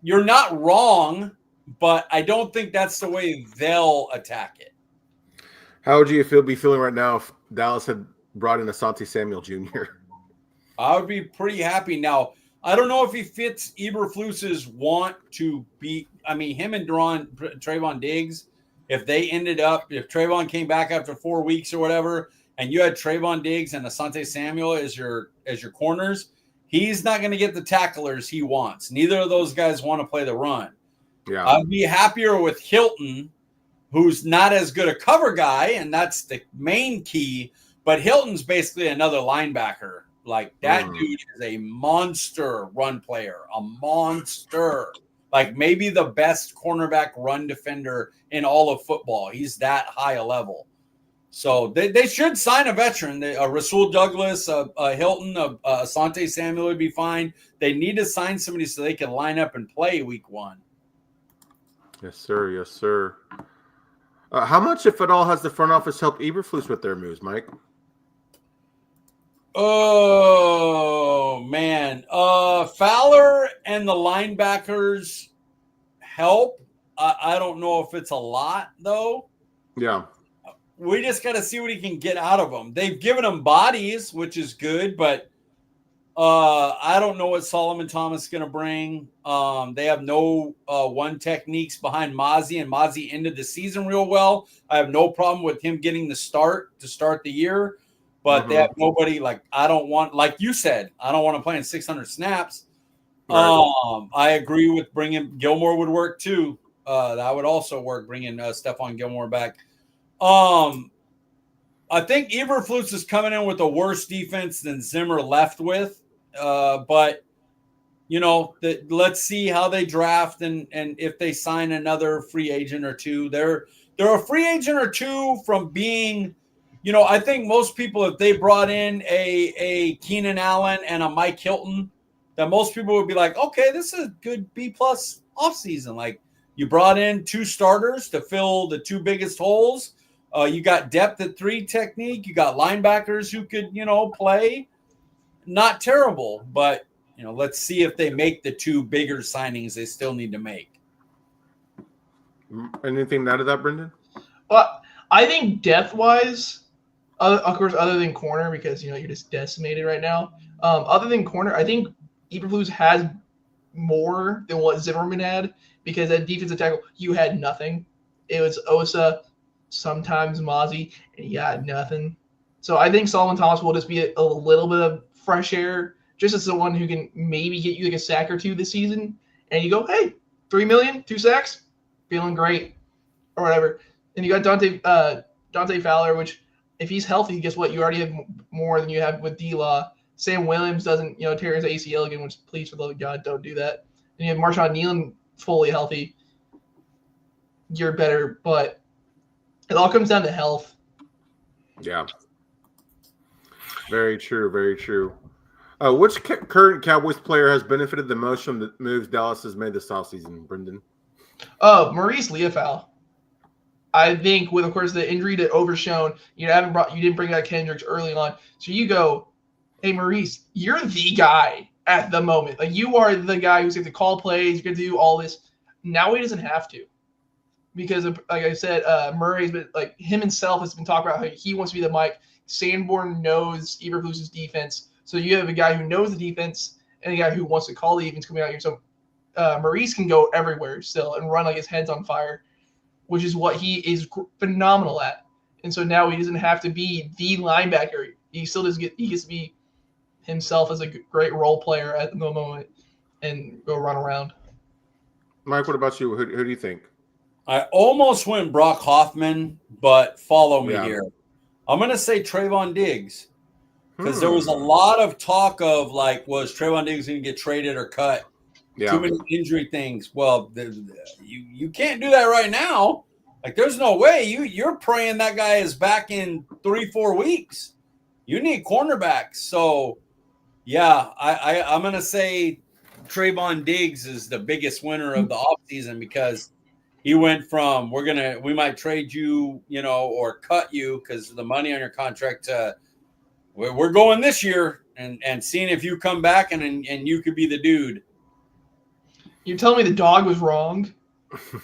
you're not wrong, but I don't think that's the way they'll attack it. How would you be feeling right now if Dallas had brought in Asante Samuel Jr.? I would be pretty happy. Now, I don't know if he fits Eberflus's want to be. I mean, him and Trayvon Diggs, if Trayvon came back after 4 weeks or whatever, and you had Trayvon Diggs and Asante Samuel as your corners, he's not going to get the tacklers he wants. Neither of those guys want to play the run. Yeah, I'd be happier with Hilton, who's not as good a cover guy, and that's the main key. But Hilton's basically another linebacker. Like, that dude is a monster run player, a monster. Like, maybe the best cornerback run defender in all of football. He's that high a level. So they should sign a veteran. Rasul Douglas, Hilton, Asante Samuel would be fine. They need to sign somebody so they can line up and play week 1. Yes, sir. Yes, sir. How much, if at all, has the front office helped Eberflus with their moves, Mike? Oh man, Fowler and the linebackers help. I don't know if it's a lot though. Yeah, we just got to see what he can get out of them. They've given him bodies, which is good, but I don't know what Solomon Thomas is going to bring. They have no one techniques behind Mozzie, and Mozzie ended the season real well. I have no problem with him getting the start to start the year, but they have nobody I don't want, like you said, I don't want to play in 600 snaps. Right. I agree with bringing Gilmore would work too. That would also work, bringing Stephon Gilmore back. I think Eberflus is coming in with a worse defense than Zimmer left with. But let's see how they draft and if they sign another free agent or two. They're a free agent or two from being, I think most people, if they brought in a Keenan Allen and a Mike Hilton, that most people would be like, okay, this is a good B+ offseason. Like, you brought in 2 starters to fill the 2 biggest holes. You got depth at 3 technique. You got linebackers who could, play. Not terrible, but, let's see if they make the 2 bigger signings they still need to make. Anything out of that, Brenden? Well, I think depth-wise, of course, other than corner, because, you're just decimated right now. Other than corner, I think Eberflus has more than what Zimmerman had, because at defensive tackle, you had nothing. It was Osa, sometimes Mozzie, and you got nothing. So I think Solomon Thomas will just be a little bit of fresh air, just as someone who can maybe get you like a sack or 2 this season, and you go, hey, $3 million, 2 sacks, feeling great, or whatever. And you got Dante Fowler, which if he's healthy, guess what? You already have more than you have with D-Law. Sam Williams doesn't, tear his ACL again, which please, for the love of God, don't do that. And you have Marshawn Nealon fully healthy. You're better, but it all comes down to health. Yeah. Very true. Very true. Which current Cowboys player has benefited the most from the moves Dallas has made this offseason, Brenden? Maurice Leofau. I think with, of course, the injury to Overshown, you didn't bring out Kendricks early on. So you go, hey, Maurice, you're the guy at the moment. Like, you are the guy who's going to call plays, you're going to do all this. Now he doesn't have to. Because, like I said, Murray's been, like, him himself has been talking about how he wants to be the Mike. Sanborn knows Eberflus's defense. So you have a guy who knows the defense and a guy who wants to call the defense coming out here. So Maurice can go everywhere still and run like his head's on fire, which is what he is phenomenal at. And so now he doesn't have to be the linebacker. He still does he gets to be himself as a great role player at the moment and go run around. Mike, what about you? Who do you think? I almost went Brock Hoffman, but follow me here. I'm going to say Trayvon Diggs, because there was a lot of talk of, like, was Trayvon Diggs going to get traded or cut? Yeah. Too many injury things. Well, you can't do that right now. Like, there's no way. You're praying that guy is back in 3-4 weeks. You need cornerbacks. So, yeah, I'm going to say Trayvon Diggs is the biggest winner of the offseason, because he went from we might trade you, or cut you because of the money on your contract to we're going this year and seeing if you come back and you could be the dude. You're telling me the dog was wrong?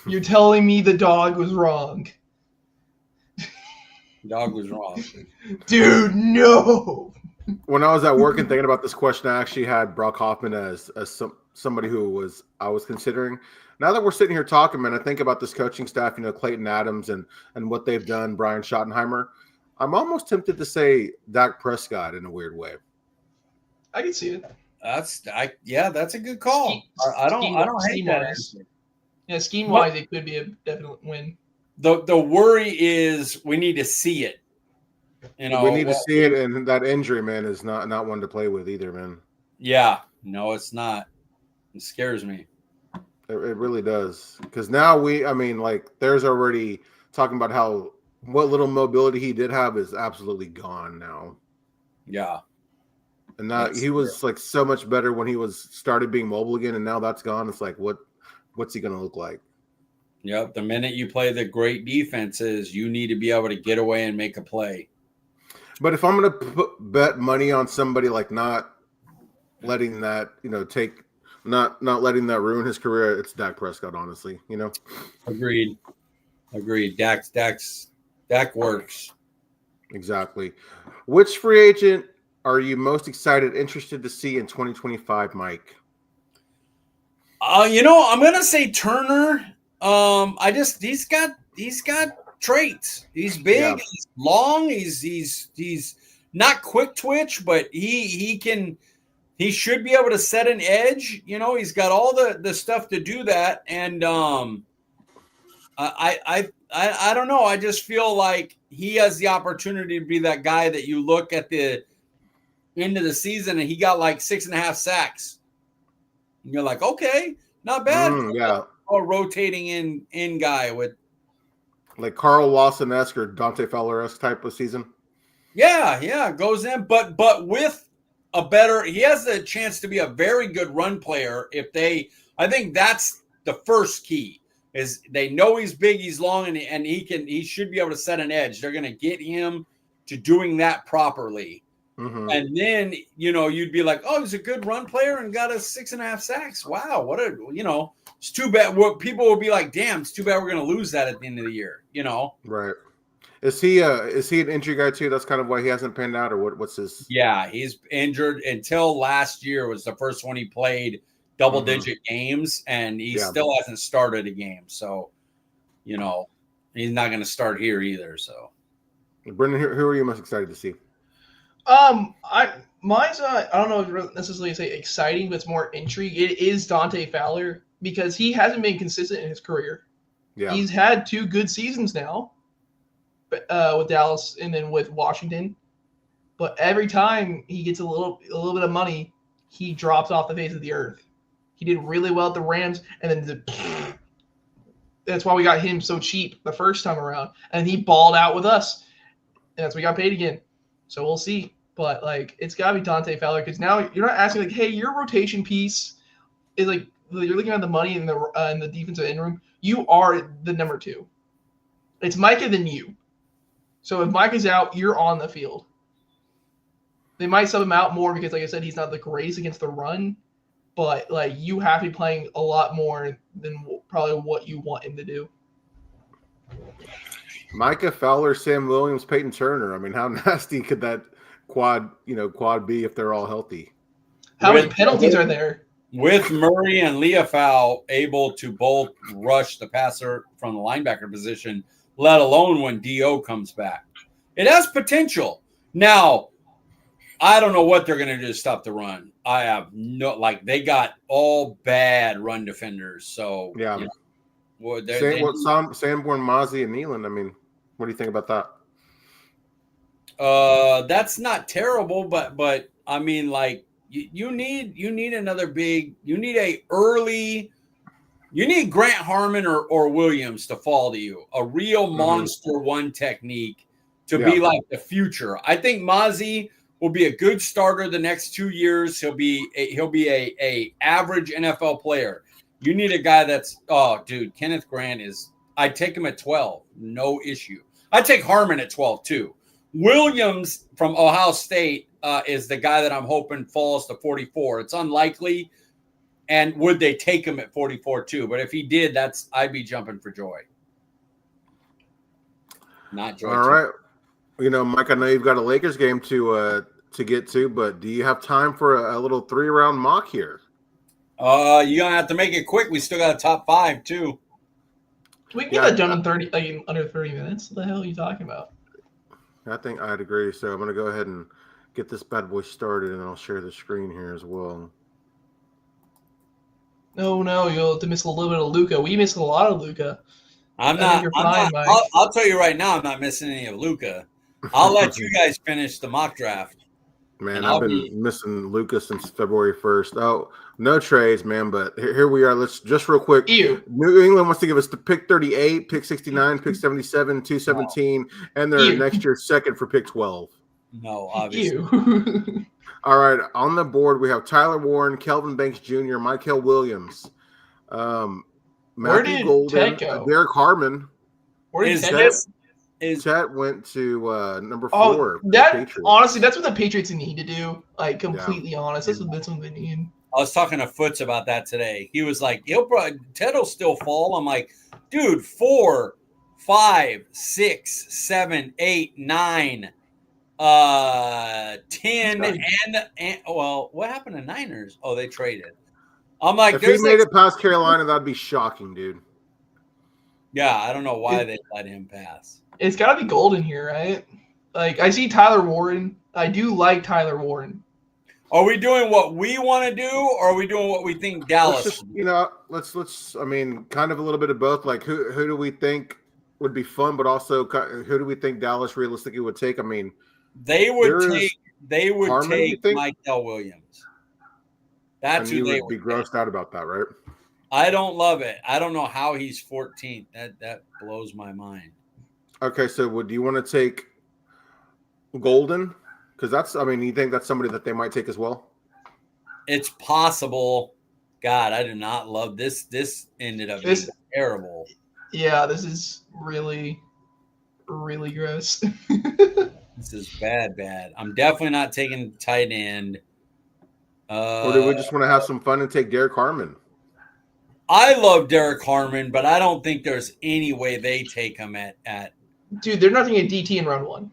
You're telling me the dog was wrong? Dog was wrong. Dude, no. When I was at work and thinking about this question, I actually had Brock Hoffman as somebody who I was considering. Now that we're sitting here talking, man, I think about this coaching staff, Clayton Adams and what they've done, Brian Schottenheimer. I'm almost tempted to say Dak Prescott in a weird way. I can see it. That's a good call. I don't hate that. Yeah, scheme-wise, it could be a definite win. The worry is we need to see it. We need to see it, and that injury, man, is not one to play with either, man. Yeah, no, it's not. It scares me. It really does, because now there's already talking about what little mobility he did have is absolutely gone now. Yeah, and that he was like so much better when he started being mobile again, and now that's gone. It's like what's he gonna look like? Yep. The minute you play the great defenses, you need to be able to get away and make a play. But if I'm going to bet money on somebody like not letting that, not letting that ruin his career, it's Dak Prescott, honestly, Agreed. Dak works. Exactly. Which free agent are you most interested to see in 2025, Mike? I'm gonna say Turner. He's got traits. He's big, he's long, he's not quick twitch, but he should be able to set an edge. He's got all the stuff to do that. And I don't know. I just feel like he has the opportunity to be that guy that you look at the end of the season and he got like 6.5 sacks. And you're like, okay, not bad. A rotating in guy with like Carl Lawson-esque or Dante Fowler-esque type of season. Yeah, goes in, but with he has a chance to be a very good run player I think that's the first key is they know he's big, he's long, and he should be able to set an edge. They're going to get him to doing that properly. Mm-hmm. And then, you'd be like, oh, he's a good run player and got us 6.5 sacks. Wow. It's too bad. People will be like, damn, it's too bad we're going to lose that at the end of the year, Right. Is he an injury guy too? That's kind of why he hasn't panned out, or what's his? Yeah, he's injured until last year was the first one he played double-digit games, and he still hasn't started a game. So, he's not going to start here either. So, Brenden, who are you most excited to see? Mine's I don't know if necessarily say exciting, but it's more intrigue. It is Dante Fowler because he hasn't been consistent in his career. Yeah, he's had 2 good seasons now, with Dallas and then with Washington. But every time he gets a little bit of money, he drops off the face of the earth. He did really well at the Rams, and then that's why we got him so cheap the first time around. And he balled out with us, and that's why we got paid again. So we'll see. But, it's got to be Dante Fowler because now you're not asking, hey, your rotation piece is you're looking at the money in the defensive end room. You are the number 2. It's Micah than you. So if Micah's out, you're on the field. They might sub him out more because, like I said, he's not the greatest against the run. But, you have to be playing a lot more than probably what you want him to do. Micah, Fowler, Sam Williams, Peyton Turner. I mean, how nasty could that quad be if they're all healthy? How many penalties are there? With Murray and Leafau able to both rush the passer from the linebacker position, let alone when D.O. comes back. It has potential. Now, I don't know what they're going to do to stop the run. I have they got all bad run defenders. So, yeah. Sanborn, Mozzie, and Nealon. I mean, what do you think about that? That's not terrible, but I mean, you need another big. You need Grant Harmon or Williams to fall to you. A real monster one technique to be like the future. I think Mozzie will be a good starter the next 2 years. He'll be a average NFL player. You need a guy that's Kenneth Grant is. I'd take him at 12, no issue. I'd take Harmon at 12 too. Williams from Ohio State is the guy that I'm hoping falls to 44. It's unlikely, and would they take him at 44 too? But if he did, I'd be jumping for joy. Not joy. All right. Mike, I know you've got a Lakers game to get to, but do you have time for a little 3-round mock here? You're gonna have to make it quick. We still got a top 5 too. We can get that done in under 30 minutes. What the hell are you talking about? I think I'd agree. So I'm gonna go ahead and get this bad boy started, and then I'll share the screen here as well. No, you'll have to miss a little bit of Luka. We missed a lot of Luka. I'll tell you right now, I'm not missing any of Luka. I'll let you guys finish the mock draft. Man, I've been missing Luka since February 1st. Oh, no trades, man, but here we are. Let's just real quick. Ew. New England wants to give us the pick 38, pick 69, pick 77, 217, and their next year's second for pick 12. No, obviously. All right, on the board, we have Tyler Warren, Kelvin Banks Jr., Mykel Williams, Matthew did Golden, Ted go? Derek Harmon. Where did Is Ted this go? Chet went to number 4. Oh, for the that Patriots. honestly, that's what the Patriots need to do. Like, completely honest, that's what they need. I was talking to Foots about that today. He was like, Ted will still fall. I'm like, dude, 4, 5, 6, 7, 8, 9, 10, and well, what happened to Niners? Oh, they traded. I'm like, if he made it past Carolina, that'd be shocking, dude. Yeah, I don't know why they let him pass. It's got to be Golden here, right? Like, I see Tyler Warren. I do like Tyler Warren. Are we doing what we want to do, or are we doing what we think Dallas? Let's. I mean, kind of a little bit of both. Like, who do we think would be fun, but also who do we think Dallas realistically would take? I mean, they would Harmon, take Michael Williams. That's who they would be grossed out about that, right? I don't love it. I don't know how he's 14th. That blows my mind. Okay, so do you want to take Golden? Because you think that's somebody that they might take as well? It's possible. God, I do not love this. This ended up being terrible. Yeah, this is really, really gross. This is bad. I'm definitely not taking tight end. Or do we just want to have some fun and take Derek Harmon? I love Derek Harmon, but I don't think there's any way they take him at. Dude, they're not taking a DT in round 1.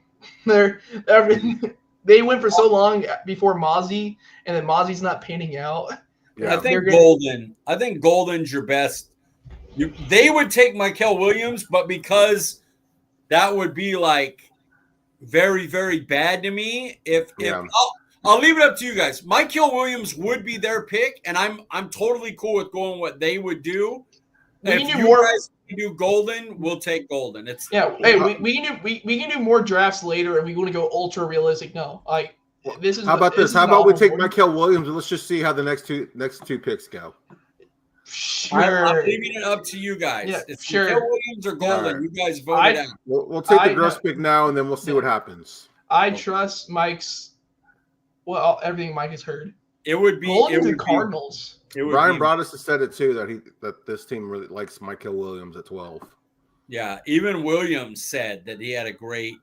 They went for so long before Mozzie, and then Mozzie's not panning out. Yeah. I think Golden's your best. They would take Michael Williams, but because that would be like very, very bad to me. If I'll leave it up to you guys. Michael Williams would be their pick, and I'm totally cool with going what they would do. If you guys do Golden, we'll take Golden. We can do more drafts later if we want to go ultra realistic. No, this is. How about this? How about we take Michael Williams and let's just see how the next two picks go. Sure. I'm leaving it up to you guys. Yeah, it's sure. Michael Williams or Golden. Right. You guys vote it out. We'll take the gross pick now, and then we'll see what happens. I trust Mike's. Well, everything Mike has heard. It would be Golden to Cardinals. Brian Broaddus has said it too that this team really likes Michael Williams at 12. Yeah, even Williams said that he had a great,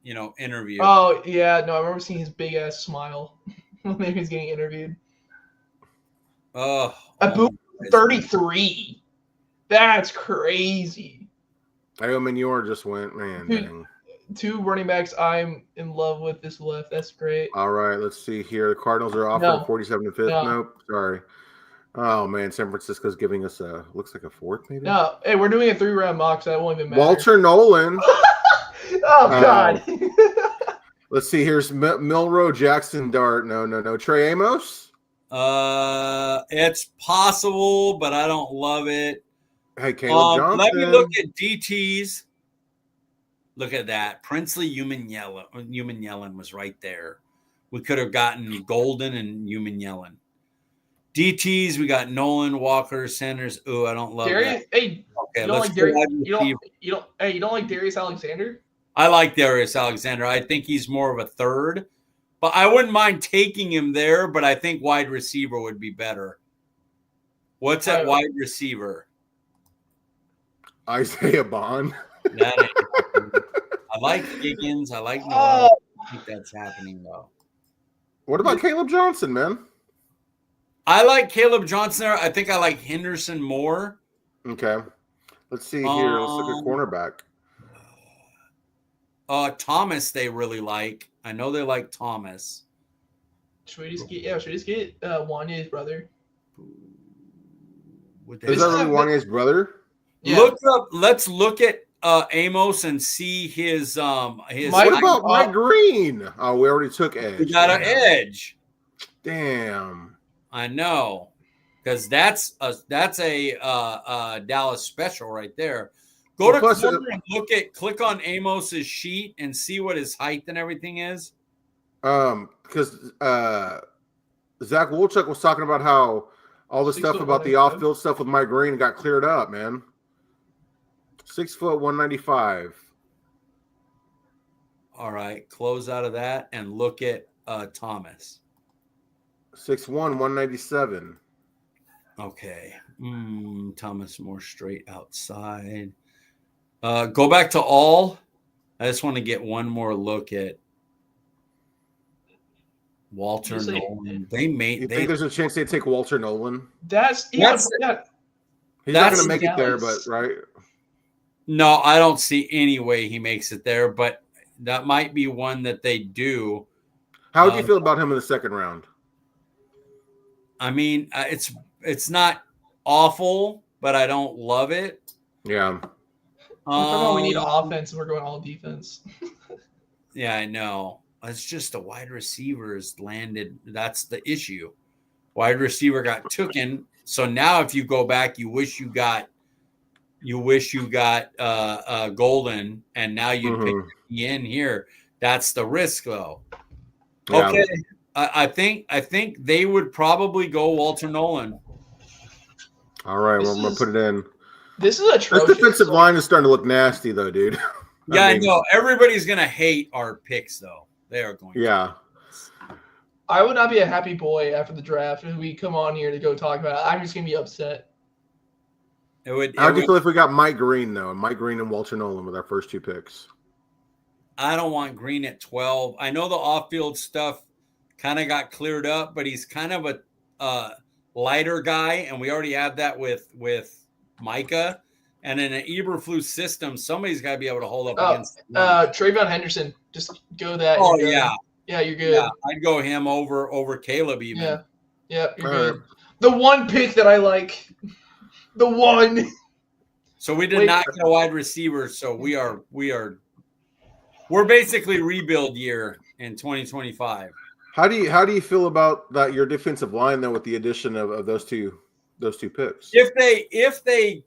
interview. Oh yeah, no, I remember seeing his big ass smile when he was getting interviewed. Oh, 33. That's crazy. Iomenor just went, man. Dang. 2 running backs I'm in love with this left. That's great. All right, let's see here. The Cardinals are offering 47 to 5th. No. Nope, sorry. Oh man, San Francisco's giving us looks like a 4th maybe. No, hey, we're doing a 3-round mock, so that won't even matter. Walter Nolan. Oh God. Let's see. Here's Milroe, Jackson Dart. No. Trey Amos. It's possible, but I don't love it. Hey, Caleb Johnson. Let me look at DTs. Look at that. Princely Human Yellen was right there. We could have gotten Golden and Human Yellen. DTs, we got Nolan, Walker, Sanders. Ooh, I don't love that. Hey, okay, you don't like Darius Alexander? I like Darius Alexander. I think he's more of a 3rd. But I wouldn't mind taking him there, but I think wide receiver would be better. What's at wide receiver? Isaiah Bond. I like Higgins. I like Noah. I think that's happening, though. What about Caleb Johnson, man? I like Caleb Johnson. I think I like Henderson more. Okay. Let's see here. Let's look at cornerback. Thomas they really like. I know they like Thomas. Should we just get Wanya's brother? Is that really Wanya's brother? Yeah. Let's look at Amos and see his What about Mike Green? Oh, we already took edge. We got an edge. Damn. I know, because that's a Dallas special right there. Go to corner and click on Amos's sheet and see what his height and everything is. Because Zach Wolchuk was talking about how all the stuff about the off-field stuff with Mike Green got cleared up, man. 6 foot 195. All right, close out of that and look at Thomas. 6'1", 197. Okay. Thomas more straight outside. Go back to all. I just want to get one more look at Walter Nolan. You think there's a chance they take Walter Nolan? He's not going to make it there, but right? No, I don't see any way he makes it there, but that might be one that they do. How do you feel about him in the second round? I mean, it's not awful, but I don't love it. Yeah. We need offense, and we're going all defense. Yeah, I know. It's just the wide receivers landed. That's the issue. Wide receiver got taken. So now, if you go back, you wish you got Golden, and now you pick in here. That's the risk, though. Yeah. Okay, I think they would probably go Walter Nolan. All right, well, I'm gonna put it in. This is atrocious. This defensive line is starting to look nasty, though, dude. I know. Everybody's gonna hate our picks, though. They are going. Yeah. I would not be a happy boy after the draft if we come on here to go talk about it. I'm just gonna be upset. How do you feel if we got Mike Green, though? Mike Green and Walter Nolan with our first 2 picks. I don't want Green at 12. I know the off-field stuff kind of got cleared up, but he's kind of a lighter guy, and we already have that with Micah. And in an Eberflus system, somebody's got to be able to hold up against Trayvon Henderson. Just go that. Oh, yeah. Yeah, you're good. Yeah, I'd go him over Caleb even. Yeah, you're good. The one pick that I like. The one. So we did not get a wide receiver, so we're basically rebuild year in 2025. How do you feel about that your defensive line though with the addition of those two picks? If they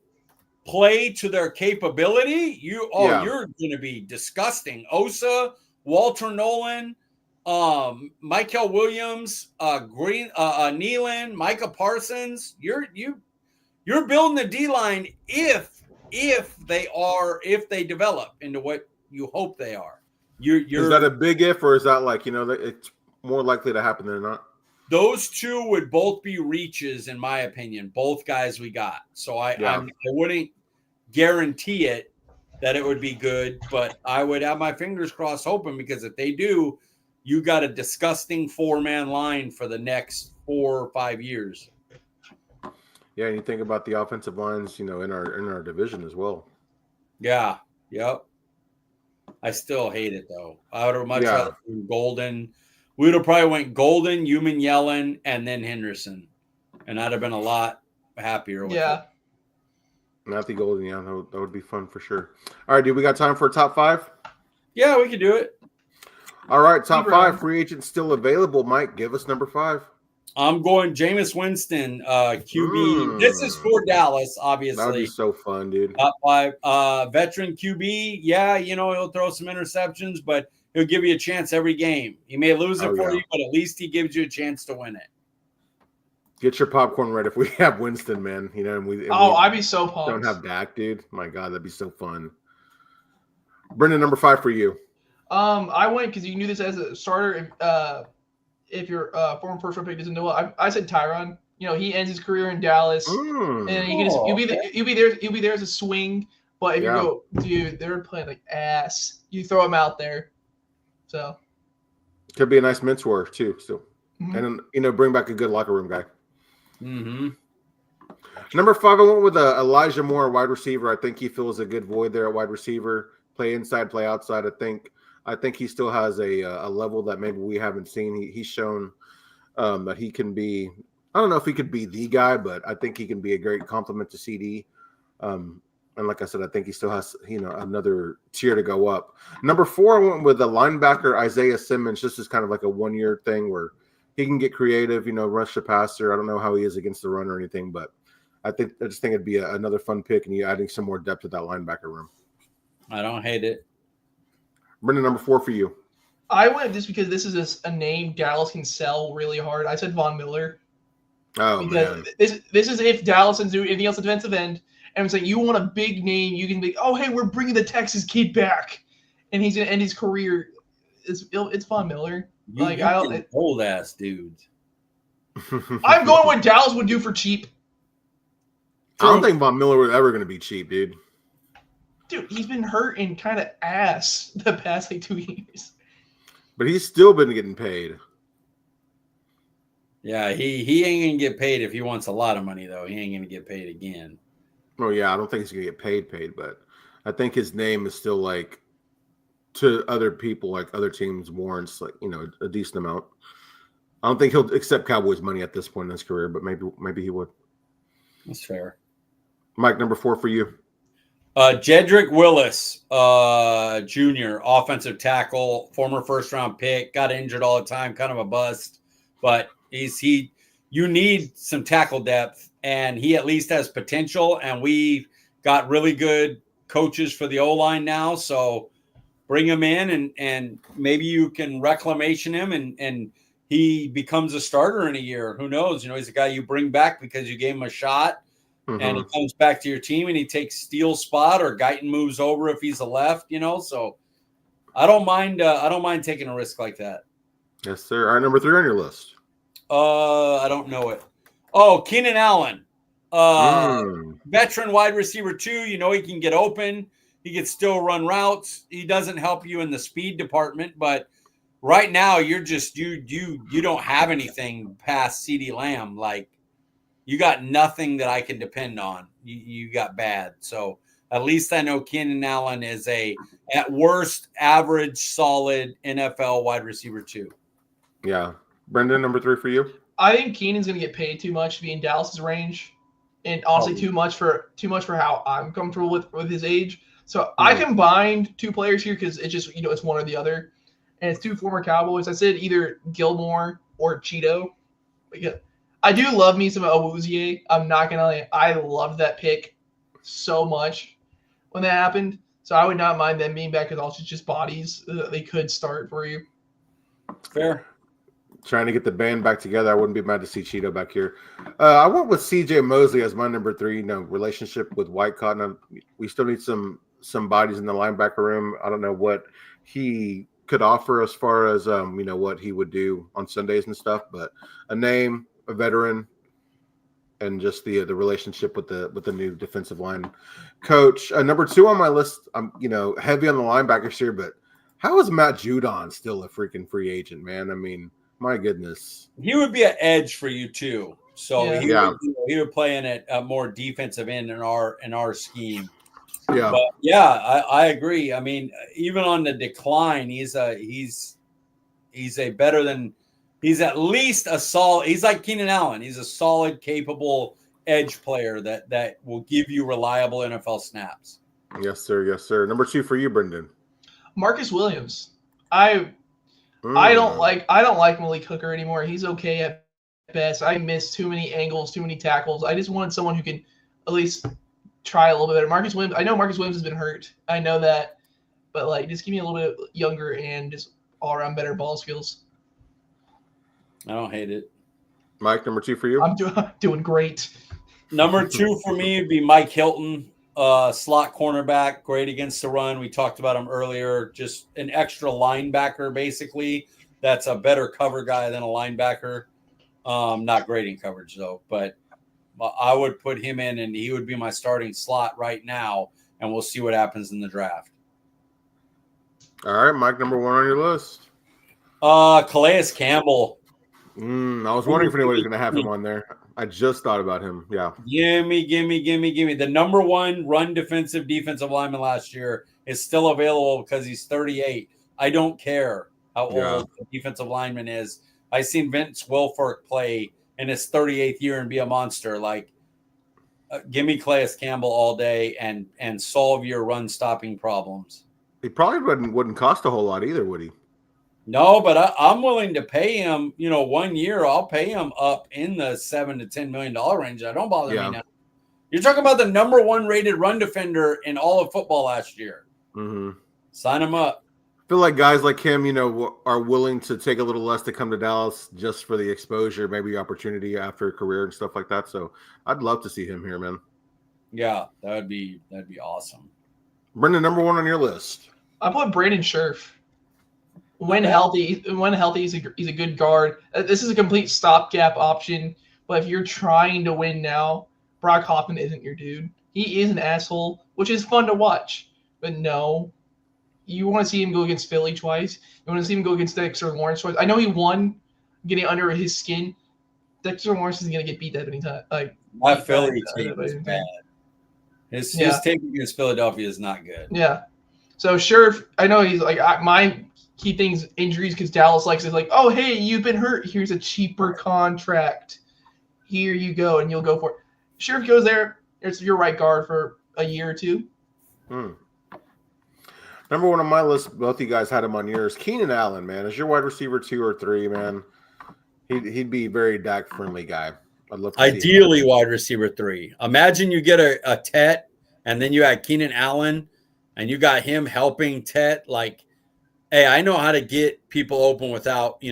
play to their capability, you're going to be disgusting. Osa, Walter Nolan, Michael Williams, Green, Nealon, Micah Parsons. You're building the D line if they develop into what you hope they are. Is that a big if, or is that like it's more likely to happen than not? Those two would both be reaches, in my opinion. Both guys we got, so I wouldn't guarantee it that it would be good, but I would have my fingers crossed, hoping, because if they do, you got a disgusting 4-man line for the next 4 or 5 years. Yeah, and you think about the offensive lines, in our division as well. Yeah, yep. I still hate it though. I would have much rather Golden. We would have probably went Golden, Human Yellen, and then Henderson, and I'd have been a lot happier with it. Not the Golden, that would be fun for sure. All right, dude, we got time for a top 5? Yeah, we could do it. All right, top 5 free agents still available. Mike, give us number 5. I'm going Jameis Winston, QB. This is for Dallas, obviously. That would be so fun, dude. Top 5. Veteran QB. Yeah, he'll throw some interceptions, but he'll give you a chance every game. He may lose it for you, but at least he gives you a chance to win it. Get your popcorn ready if we have Winston, man. I'd be so pumped. Don't have Dak, dude. My God, that'd be so fun. Brenden, number 5 for you. I went because you knew this as a starter. If your former first round pick doesn't know it, I said Tyron. He ends his career in Dallas, and you'll be there as a swing. But if you go, dude, they're playing like ass. You throw him out there, so could be a nice mentor too. Still, and bring back a good locker room guy. Mm-hmm. Number 5, I went with Elijah Moore, wide receiver. I think he fills a good void there at wide receiver. Play inside, play outside. I think he still has a level that maybe we haven't seen. He's shown that he can be. I don't know if he could be the guy, but I think he can be a great complement to CD. And like I said, I think he still has another tier to go up. Number 4, I went with the linebacker Isaiah Simmons. This is kind of like a 1-year thing where he can get creative, rush the passer. I don't know how he is against the run or anything, but I just think it'd be another fun pick, and you adding some more depth to that linebacker room. I don't hate it. Brenden, number 4 for you. I went just because this is a name Dallas can sell really hard. I said Von Miller. Oh, because man. This is if Dallas doesn't do anything else at defensive end, and it's like you want a big name, you can be, oh, hey, we're bringing the Texas kid back, and he's going to end his career. It's Von Miller. Old ass dudes. I'm going what Dallas would do for cheap. I don't think Von Miller was ever going to be cheap, dude. Dude, he's been hurt and kind of ass the past 2 years. But he's still been getting paid. Yeah, he ain't gonna get paid if he wants a lot of money, though. He ain't gonna get paid again. Oh yeah, I don't think he's gonna get paid, but I think his name is still like to other people, like other teams, warrants like a decent amount. I don't think he'll accept Cowboys money at this point in his career, but maybe he would. That's fair. Mike, number 4 for you. Jedrick Willis, Jr., offensive tackle, former first-round pick, got injured all the time, kind of a bust, but you need some tackle depth, and he at least has potential, and we got really good coaches for the O-line now, so bring him in, and maybe you can reclamation him, and he becomes a starter in a year. Who knows? He's a guy you bring back because you gave him a shot. Mm-hmm. And he comes back to your team and he takes Steele's spot, or Guyton moves over if he's a left, So I don't mind taking a risk like that. Yes, sir. All right, number 3 on your list. I don't know it. Oh, Keenan Allen. Veteran wide receiver 2. He can get open. He can still run routes. He doesn't help you in the speed department, but right now you're just you don't have anything past CeeDee Lamb. Like, you got nothing that I can depend on. You got bad. So at least I know Keenan Allen is at worst, average, solid NFL wide receiver 2. Yeah. Brenden, number 3 for you. I think Keenan's going to get paid too much to be in Dallas's range, and honestly too much for how I'm comfortable with his age. So I combined 2 players here because it's just it's one or the other, and it's 2 former Cowboys. I said either Gilmore or Cheeto. But yeah. I do love me some Awuzie. I'm not going to lie. I loved that pick so much when that happened. So I would not mind them being back, because also just bodies that they could start for you. Fair. Trying to get the band back together. I wouldn't be mad to see Cheeto back here. I went with CJ Mosley as my number 3. Relationship with White Cotton. We still need some bodies in the linebacker room. I don't know what he could offer as far as what he would do on Sundays and stuff, but a name, a veteran, and just the relationship with the new defensive line coach. Number 2 on my list, I'm heavy on the linebackers here, but how is Matt Judon still a freaking free agent, man? I mean, my goodness. He would be an edge for you too. So he would play in a more defensive end in our scheme. Yeah. But yeah, I agree. I mean, even on the decline, he's at least a solid. He's like Keenan Allen. He's a solid, capable edge player that will give you reliable NFL snaps. Yes, sir. Yes, sir. Number 2 for you, Brenden. Marcus Williams. I don't like Malik Hooker anymore. He's okay at best. I missed too many angles, too many tackles. I just wanted someone who can at least try a little bit better. Marcus Williams. I know Marcus Williams has been hurt. I know that, but just give me a little bit younger and just all around better ball skills. I don't hate it. Mike, number 2 for you? I'm doing great. Number 2 for me would be Mike Hilton, slot cornerback, great against the run. We talked about him earlier. Just an extra linebacker, basically. That's a better cover guy than a linebacker. Not great in coverage, though. But I would put him in, and he would be my starting slot right now, and we'll see what happens in the draft. All right, Mike, number 1 on your list. Calais Campbell. I was wondering if anybody's going to have him on there. I just thought about him. Yeah. Gimme. The number 1 run defensive lineman last year is still available because he's 38. I don't care how old the defensive lineman is. I seen Vince Wilfork play in his 38th year and be a monster. Give me Calais Campbell all day and solve your run stopping problems. He probably wouldn't cost a whole lot either, would he? No, but I'm willing to pay him, 1 year. I'll pay him up in the $7 to $10 million range. I don't bother me now. You're talking about the number 1 rated run defender in all of football last year. Mm-hmm. Sign him up. I feel like guys like him, are willing to take a little less to come to Dallas just for the exposure, maybe opportunity after a career and stuff like that. So I'd love to see him here, man. Yeah, that'd be awesome. Brenden, number 1 on your list. I put Braden Scherf. When healthy, he's a good guard. This is a complete stopgap option. But if you're trying to win now, Brock Hoffman isn't your dude. He is an asshole, which is fun to watch. But no, you want to see him go against Philly twice. You want to see him go against Dexter Lawrence twice. I know he won getting under his skin. Dexter Lawrence is going to get beat that anytime. My Philly team is bad. His take against Philadelphia is not good. Yeah. So Sheriff, I know he's like my key things injuries because Dallas likes it like, oh hey, you've been hurt. Here's a cheaper contract. Here you go, and you'll go for it. Sheriff goes there. It's your right guard for a year or two. Number one on my list, both of you guys had him on yours. Keenan Allen, man, is your wide receiver 2 or 3, man. He'd be a very Dak friendly guy. I'd love to ideally wide receiver 3. Imagine you get a Tet, and then you had Keenan Allen, and you got him helping Tet. Like, hey, I know how to get people open without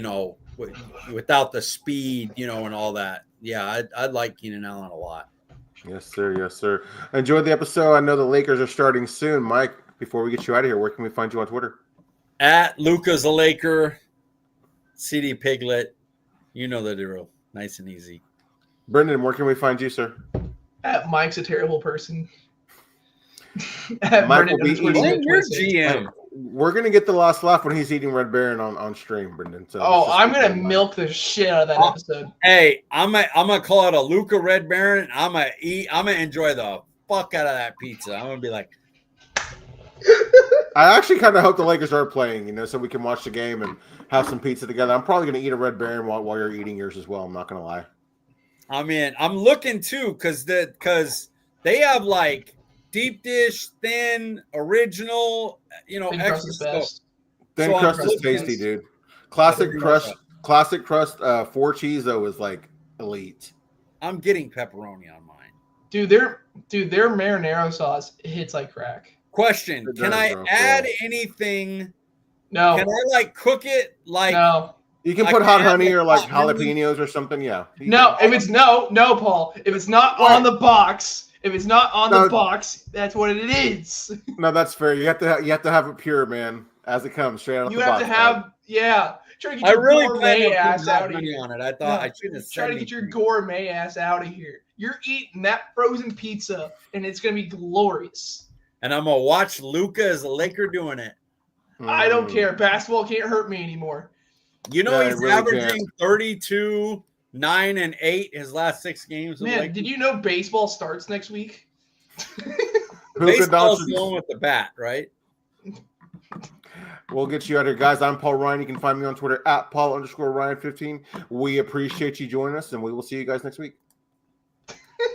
without the speed, and all that. Yeah, I'd like Keenan Allen a lot. Yes, sir. Yes, sir. Enjoy the episode. I know the Lakers are starting soon. Mike, before we get you out of here, where can we find you on Twitter? At Luca's a Laker, CD Piglet. You know the drill. Nice and easy. Brenden, where can we find you, sir? At Mike's a terrible person. Mike will be eating your GM. We're gonna get the last laugh when he's eating Red Baron on stream, Brenden. So I'm gonna milk the shit out of that episode. Hey, I'm gonna call it a Luca Red Baron. I'm gonna enjoy the fuck out of that pizza. I'm gonna be like, I actually kind of hope the Lakers are playing, so we can watch the game and have some pizza together. I'm probably gonna eat a Red Baron while you're eating yours as well. I'm not gonna lie. I mean, I'm looking too because they have like deep dish, thin, original, extra stuff. Thin crust is tasty, dude. Classic crust 4 cheese though is like elite. I'm getting pepperoni on mine. Dude, their marinara sauce hits like crack. Question: Can I add anything? No. Can I cook it like? No. You can put hot honey or jalapenos or something. Yeah. No, if it's no, Paul. If it's not on the box, that's what it is. No, that's fair. You have to have it pure, man, as it comes straight out of the box. You have to have, yeah. Try to get your gourmet ass out of here. On it. I thought I should have try to get your gourmet ass out of here. You're eating that frozen pizza, and it's gonna be glorious. And I'm gonna watch Luca as a Laker doing it. I don't care. Basketball can't hurt me anymore. He's really averaging 32, 9, and 8 his last 6 games. Man, did you know baseball starts next week? Baseball's going with the bat, right? We'll get you out here, guys. I'm Paul Ryan. You can find me on Twitter at Paul_Ryan15. We appreciate you joining us, and we will see you guys next week.